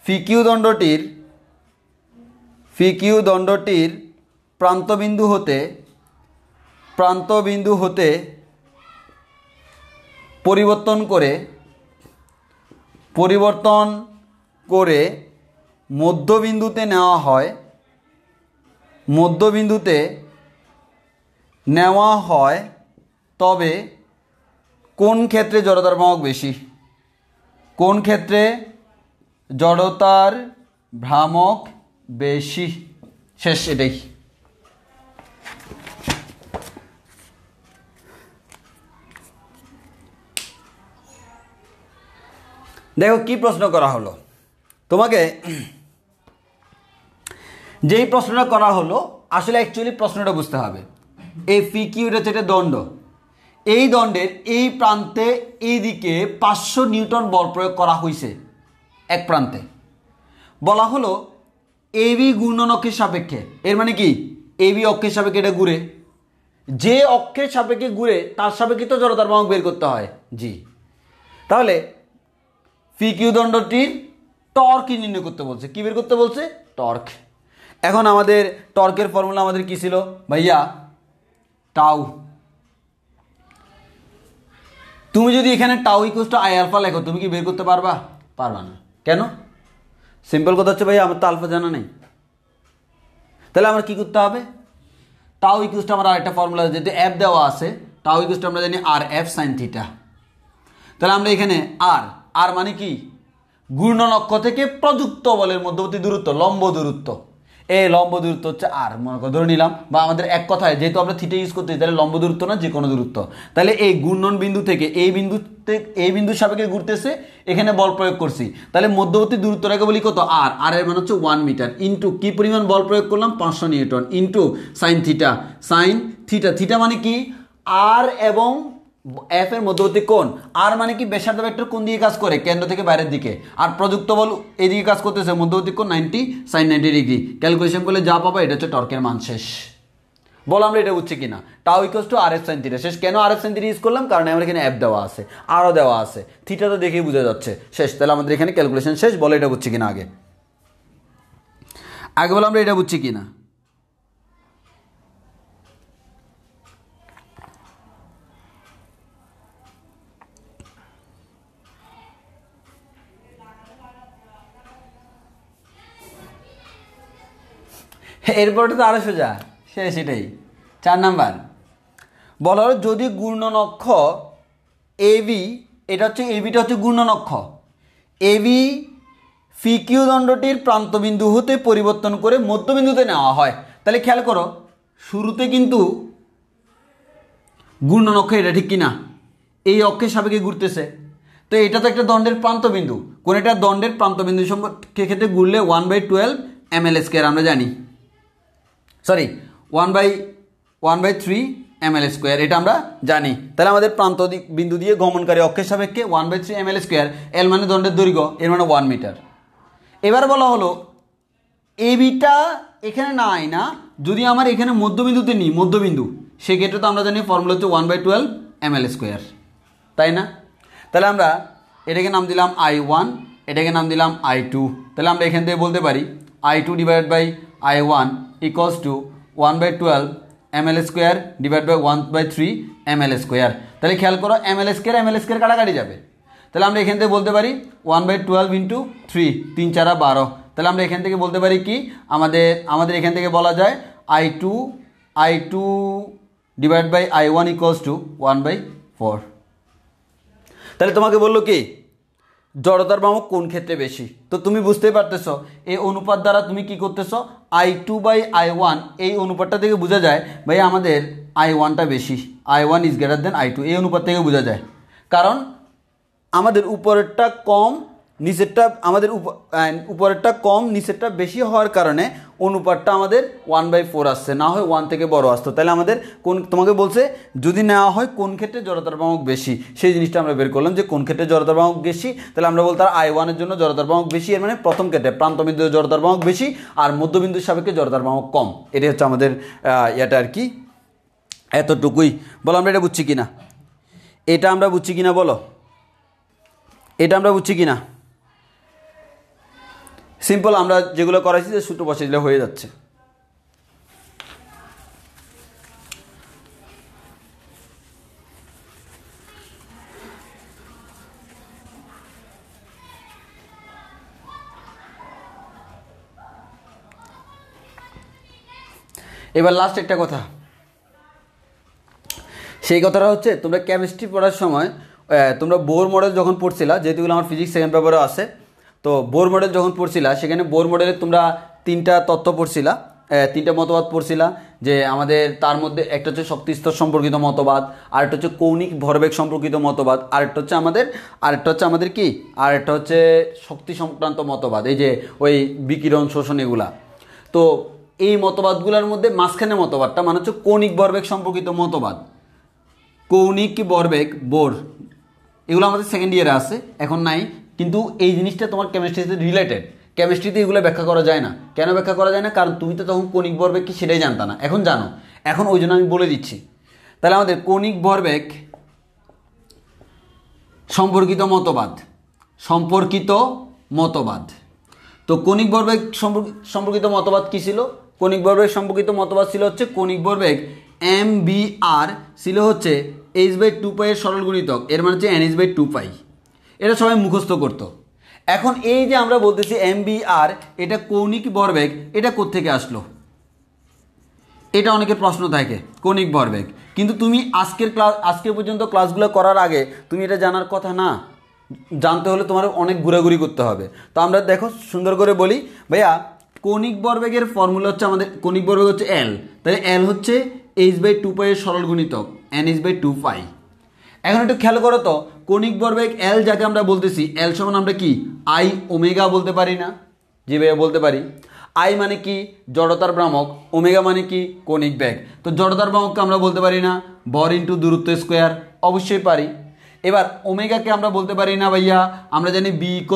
ফি কিউ দণ্ডটির প্রান্তবিন্দু হতে পরিবর্তন করে মধ্যবিন্দুতে নেওয়া হয়, তবে কোন ক্ষেত্রে জড়তার ভ্রামক বেশি? শেষ। এটাই। দেখো কি প্রশ্ন করা হলো তোমাকে। যেই প্রশ্নটা করা হলো, আসলে অ্যাকচুয়ালি প্রশ্নটা বুঝতে হবে। এই ফি কিউ হচ্ছে একটা দণ্ড, এই দণ্ডের এই প্রান্তে এইদিকে 500 নিউটন বল প্রয়োগ করা হয়েছে এক প্রান্তে। বলা হলো এবি ঘূর্ণন অক্ষের সাপেক্ষে, এর মানে কি এবি অক্ষের সাপেক্ষে এটা ঘুরে, যে অক্ষের সাপেক্ষে ঘুরে তার সাপেক্ষে তো জড়তার ভ্রামক বের করতে হয়। জি, তাহলে ফি কিউ দণ্ডটির টর্ক নির্ণয় করতে বলছে। কি বের করতে বলছে? টর্ক। এখন আমাদের টর্কের ফর্মুলা আমাদের কি ছিল ভাইয়া? টাউ। তুমি যদি এখানে টাউ = আই আলফা লেখো, তুমি কি বের করতে পারবা? পারবা না। কেন? সিম্পল কথা হচ্ছে ভাইয়া আমার তো আলফা জানা নেই। তাহলে আমার কি করতে হবে? টাউ = আমার আরেকটা ফর্মুলা, যেহেতু এফ দেওয়া আছে, টাউ = আমরা জানি আর এফ সাইন থিটা। তাহলে আমরা এখানে আর মানে কি? ঘূর্ণন অক্ষ থেকে প্রযুক্ত বলের মধ্যবর্তী দূরত্ব, লম্ব দূরত্ব। এই লম্ব দূরত্ব হচ্ছে আর, মনে করো ধরে নিলাম, বা আমাদের এক কথায় যেহেতু আমরা থিটা ইউজ করতেছি, তাহলে লম্ব দূরত্ব না, যে কোনো দূরত্ব। তাহলে এই ঘূর্ণন বিন্দু থেকে এই বিন্দুর সাপেক্ষে ঘুরতেছে, এখানে বল প্রয়োগ করছি, তাহলে মধ্যবর্তী দূরত্বটাকে বলি কত? আর এর মান হচ্ছে 1 মিটার, ইন্টু কি পরিমাণ বল প্রয়োগ করলাম? 500 নিউটন, ইন্টু সাইন থিটা মানে কি? আর এবং এফ এর মধ্যবর্তী কোণ। আর মানে কি? ব্যাসার্ধ ভেক্টর কোন দিকে কাজ করে? কেন্দ্র থেকে বাইরের দিকে। আর প্রযুক্ত বল এদিকে কাজ করতেছে, মধ্যবর্তী কোণ 90 sin 90 ডিগ্রি। ক্যালকুলেশন করলে যা পাবো এটা হচ্ছে টর্কের মান। শেষ। বলো আমরা এটা বুঝছি কিনা? টাউ = আর এফ সাইন থিটা। শেষ। কেন আর এফ সাইন থিটা ইউজ করলাম? কারণ আমার এখানে এফ দেওয়া আছে, আরও দেওয়া আছে, থিটা তো দেখেই বোঝা যাচ্ছে। শেষ। তাহলে আমাদের এখানে ক্যালকুলেশন শেষ। বলো এটা বুঝছি কিনা? আগে বলো আমরা এটা বুঝছি কিনা? এরপরটা তো আরো সোজা, সেটাই 4 নাম্বার। বলা হলো যদি ঘূর্ণনক্ষ এবি, এটা হচ্ছে এবিটা হচ্ছে ঘূর্ণনক্ষ, এবি ফিকিউ দণ্ডটির প্রান্তবিন্দু হতে পরিবর্তন করে মধ্যবিন্দুতে নেওয়া হয়। তাহলে খেয়াল করো, শুরুতে কিন্তু ঘূর্ণনক্ষ এটা ঠিক কিনা, এই অক্ষের সাপেক্ষে ঘুরতেছে, তো এটা তো একটা দণ্ডের প্রান্তবিন্দু, কোন একটা দণ্ডের প্রান্তবিন্দু সম্পর্কে ক্ষেত্রে ঘুরলে 1/12 ml² আমরা জানি, সরি 1/3 ml², এটা আমরা জানি। তাহলে আমাদের প্রান্ত বিন্দু দিয়ে গমনকারী অক্ষের সাপেক্ষে 1/3 ml², এল মানে দণ্ডের দৈর্ঘ্য, এর মানে 1 মিটার। এবার বলা হলো এবিটা এখানে নাই না, যদি আমার এখানে মধ্যবিন্দুতে নিই, মধ্যবিন্দু, সেক্ষেত্রে তো আমরা জানি ফর্মুলা হচ্ছে 1/12 ml², তাই না? তাহলে আমরা এটাকে নাম দিলাম I1, এটাকে নাম দিলাম I2। তাহলে আমরা এখান থেকে বলতে পারি I2 divide by I1 equals to 1/12 ml² divide by 1/3 ml²। তাহলে খেয়াল করো ml² কাটাকাটি যাবে, তাহলে আমরা এখান থেকে বলতে পারি 1/12 ইন্টু 3, 3 × 4 = 12। তাহলে আমরা এখান থেকে বলতে পারি কি, আমাদের এখান থেকে বলা যায় I2 divide by I1 equals two 1/4। তাহলে তোমাকে বললো কি জড়তার ভ্রামক কোন ক্ষেত্রে বেশি, তো তুমি বুঝতেই পারতেছো এই অনুপাত দ্বারা তুমি কি করতেছো, I2/I1 এই অনুপাতটা থেকে বোঝা যায় ভাই আমাদের I1টা বেশি, I1 is greater than I2, এই অনুপাত থেকে বোঝা যায়। কারণ আমাদের উপরেরটা কম, নিচেরটা আমাদের উপরেরটা কম, নিচেরটা বেশি হওয়ার কারণে অনুপাতটা আমাদের 1/4 আসছে, না হয় 1 থেকে বড় আসতো। তাহলে আমাদের তোমাকে বলছে যদি নেওয়া হয় কোন ক্ষেত্রে জড়তার ভ্রামক বেশি, সেই জিনিসটা আমরা বের করলাম যে কোন ক্ষেত্রে জড়তার ভ্রামক বেশি। তাহলে আমরা বলতে I1 এর জন্য জড়তার ভ্রামক বেশি, এর মানে প্রথম ক্ষেত্রে প্রান্তবিন্দুতে জড়তার ভ্রামক বেশি আর মধ্যবিন্দুর সাপেক্ষে জড়তার ভ্রামক কম। এটাই হচ্ছে আমাদের এটা আর কি, এতটুকুই। বলো আমরা এটা বুঝছি কিনা, এটা আমরা বুঝছি কিনা, বলো এটা আমরা বুঝছি কিনা। সিম্পল, আমরা যেগুলো করাইছি যে সূত্র বসে দিলে হয়ে যাচ্ছে। এবার লাস্ট একটা কথা, সেই কথাটা হচ্ছে তোমরা কেমিস্ট্রি পড়ার সময় তোমরা বোর মডেল যখন পড়ছিলা, যেহেতু আমার ফিজিক্স সেকেন্ড পেপারও আছে, তো বোর মডেল যখন পড়ছিলা সেখানে বোর মডেলে তোমরা 3টা তত্ত্ব পড়ছিলা, 3টা মতবাদ পড়ছিলা, যে আমাদের তার মধ্যে একটা হচ্ছে শক্তি স্তর সম্পর্কিত মতবাদ, আরেকটা হচ্ছে কৌণিক ভরবেগ সম্পর্কিত মতবাদ, আরেকটা হচ্ছে আমাদের কি, আরেকটা হচ্ছে শক্তি সংক্রান্ত মতবাদ, এই যে ওই বিকিরণ শোষণ এগুলা। তো এই মতবাদগুলোর মধ্যে মাঝখানে মতবাদটা মানে হচ্ছে কৌণিক ভরবেগ সম্পর্কিত মতবাদ, কৌণিক ভরবেগ বোর, এগুলো আমাদের সেকেন্ড ইয়ারে আছে, এখন নাই, কিন্তু এই জিনিসটা তোমার কেমিস্ট্রিতে রিলেটেড। কেমিস্ট্রিতে এগুলো ব্যাখ্যা করা যায় না, কেন ব্যাখ্যা করা যায় না, কারণ তুমি তো তখন কৌণিক ভরবেগ কি সেটাই জানতা না, এখন জানো, এখন ওই জন্য আমি বলে দিচ্ছি। তাহলে আমাদের কৌণিক ভরবেগ সম্পর্কিত মতবাদ, তো কৌণিক ভরবেগ সম্পর্কিত মতবাদ কি ছিল, কৌণিক ভরবেগ সম্পর্কিত মতবাদ ছিল হচ্ছে কৌণিক ভরবেগ MBR ছিল হচ্ছে h/2π এর সরল গুণিতক, এর মানে হচ্ছে NH/2π, এটা সবাই মুখস্থ করতো। এখন এই যে আমরা বলতেছি MBR, এটা কৌণিক ভরবেগ, এটা কোত্থেকে আসলো, এটা অনেকের প্রশ্ন থাকে, কৌণিক ভরবেগ। কিন্তু তুমি আজকের পর্যন্ত ক্লাসগুলো করার আগে তুমি এটা জানার কথা না, জানতে হলে তোমার অনেক ঘোরাঘুরি করতে হবে। তো আমরা দেখো সুন্দর করে বলি ভাইয়া, কৌণিক ভরবেগের ফর্মুলা হচ্ছে আমাদের, কৌণিক ভরবেগ হচ্ছে L, তাহলে L হচ্ছে h/2π এর সরল গুণিতক NH/2π। এখন একটু খেয়াল করো তো, কৌণিক ভরবেগ L যাকে আমরা বলতেছি, L সমান আমরা কি I ওমেগা বলতে পারি না, জি ভাইয়া বলতে পারি। I মানে কি জড়তার ভ্রামক, ওমেগা মানে কি কৌণিক বেগ, তো জড়তার ভ্রামককে আমরা বলতে পারি না ভর ইন্টু দূরত্ব স্কোয়ার, অবশ্যই পারি। এবার ওমেগাকে আমরা বলতে পারি না ভাইয়া, আমরা জানি B =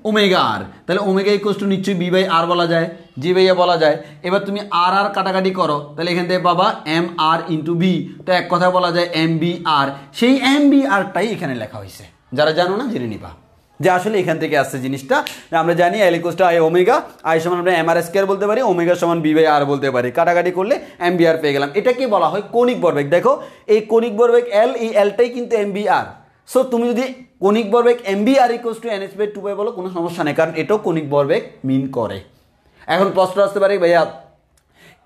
ω/r, তাহলে ওমেগা = নিশ্চয়ই B/r বলা যায়, জি ভাইয়া বলা যায়। এবার তুমি আর কাটাকাটি করো, তাহলে এখান থেকে পাবা mr × b, তো এক কথা বলা যায় MBR, সেই MBRটাই এখানে লেখা হয়েছে, যারা জানো না জেনে নিবা যে আসলে এখান থেকে আসছে জিনিসটা। আমরা জানি L = I ω, I সমান আমরা mr² বলতে পারি, ওমেগা সমান B/r বলতে পারি, কাটাকাটি করলে MBR পেয়ে গেলাম। এটাকে বলা হয় কৌণিক ভরবেগ। দেখো এই কৌণিক ভরবেগ L, এই Lটাই কিন্তু MBR। সো তুমি যদি কৌণিক ভরবেগ MBR = NH/2π বলো, কোনো সমস্যা নেই, কারণ এটাও কৌণিক ভরবেগ মিন করে। এখন প্রশ্ন আসতে পারে ভাইয়া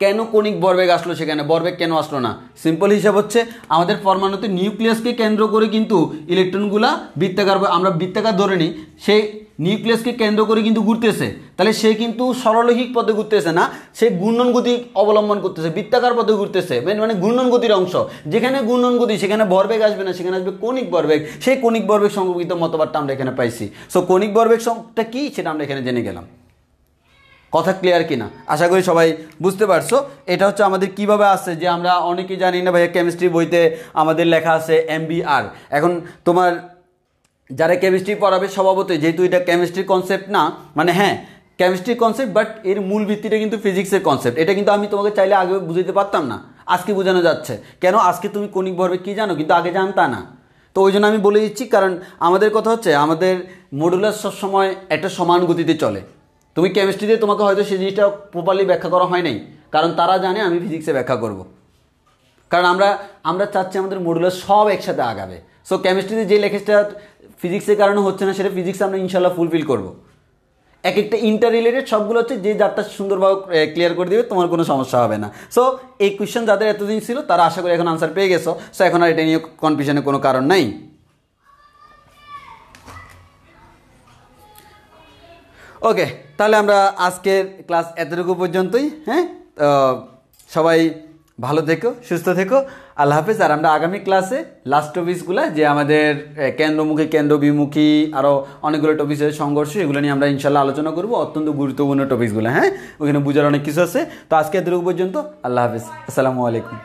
কেন কণিক ভরবেগ আসলো, সেখানে ভরবেগ কেন আসলো না? সিম্পল হিসাব হচ্ছে আমাদের পরমাণুতে নিউক্লিয়াসকে কেন্দ্র করে কিন্তু ইলেকট্রনগুলা বৃত্তাকার, আমরা বৃত্তাকার ধরে নিই, সেই নিউক্লিয়াসকে কেন্দ্র করে কিন্তু ঘুরতেছে, তাহলে সে কিন্তু সরলরৈখিক পথে ঘুরতেছে না, সে ঘূর্ণন গতি অবলম্বন করতেছে, বৃত্তাকার পথে ঘুরতেছে, মানে ঘূর্ণন গতির অংশ। যেখানে ঘূর্ণন গতি সেখানে ভরবেগ আসবে না, সেখানে আসবে কণিক ভরবেগ। সেই কণিক ভরবেগ সম্পর্কিত মতবাদটা আমরা এখানে পাইছি। সো কণিক ভরবেগটা কি সেটা আমরা এখানে জেনে গেলাম। কথা ক্লিয়ার কিনা আশা করি সবাই বুঝতে পারছো। এটা হচ্ছে আমাদের কিভাবে আসছে, যে আমরা অনেকেই জানি না ভাইয়া, কেমিস্ট্রি বইতে আমাদের লেখা আছে MBR। এখন তোমার যারা কেমিস্ট্রি পড়াবে স্বভাবতই, যেহেতু এটা কেমিস্ট্রির কনসেপ্ট না, মানে হ্যাঁ কেমিস্ট্রি কনসেপ্ট, বাট এর মূল ভিত্তিটা কিন্তু ফিজিক্সের কনসেপ্ট। এটা কিন্তু আমি তোমাকে চাইলে আগে বুঝাইতে পারতাম না, আজকে বোঝানো যাচ্ছে। কেন? আজকে তুমি কণিক ভরবেগ কী জানো, কিন্তু আগে জানতা না। তো ওই জন্য আমি বলে দিচ্ছি, কারণ আমাদের কথা হচ্ছে আমাদের মডুলাস সবসময় একটা সমান গতিতে চলে। তুমি কেমিস্ট্রিতে তোমাকে হয়তো সেই জিনিসটা প্রপারলি ব্যাখ্যা করা হয় নাই, কারণ তারা জানে আমি ফিজিক্সে ব্যাখ্যা করব। কারণ আমরা চাচ্ছি আমাদের মডুলাস সব একসাথে আগাবে। সো কেমিস্ট্রিতে যে লেখেজটা ফিজিক্সের কারণে হচ্ছে না, সেটা ফিজিক্সে আমরা ইনশাল্লাহ ফুলফিল করব। এক একটা ইন্টার রিলেটেড সবগুলো হচ্ছে যে যারটা সুন্দরভাবে ক্লিয়ার করে দিবে, তোমার কোনো সমস্যা হবে না। সো এই কোয়েশ্চেন যাদের এতদিন ছিল তারা আশা করি এখন আনসার পেয়ে গেছো। সো এখন আর এটা নিয়ে কনফিউশনের কোনো কারণ নাই। ওকে, তাহলে আমরা আজকের ক্লাস এতটুকু পর্যন্তই। হ্যাঁ, সবাই ভালো থেকো, সুস্থ থেকো, আল্লাহ হাফেজ। আর আমরা আগামী ক্লাসে লাস্ট টপিকসগুলো, যে আমাদের কেন্দ্রমুখী, কেন্দ্র বিমুখী, আরও অনেকগুলো টপিক্সের সংঘর্ষ, এগুলো নিয়ে আমরা ইনশাল্লাহ আলোচনা করবো, অত্যন্ত গুরুত্বপূর্ণ টপিকসগুলো। হ্যাঁ, ওখানে বোঝার অনেক কিছু আছে। তো আজকে এতটুকু পর্যন্ত, আল্লাহ হাফেজ, আসসালামু আলাইকুম।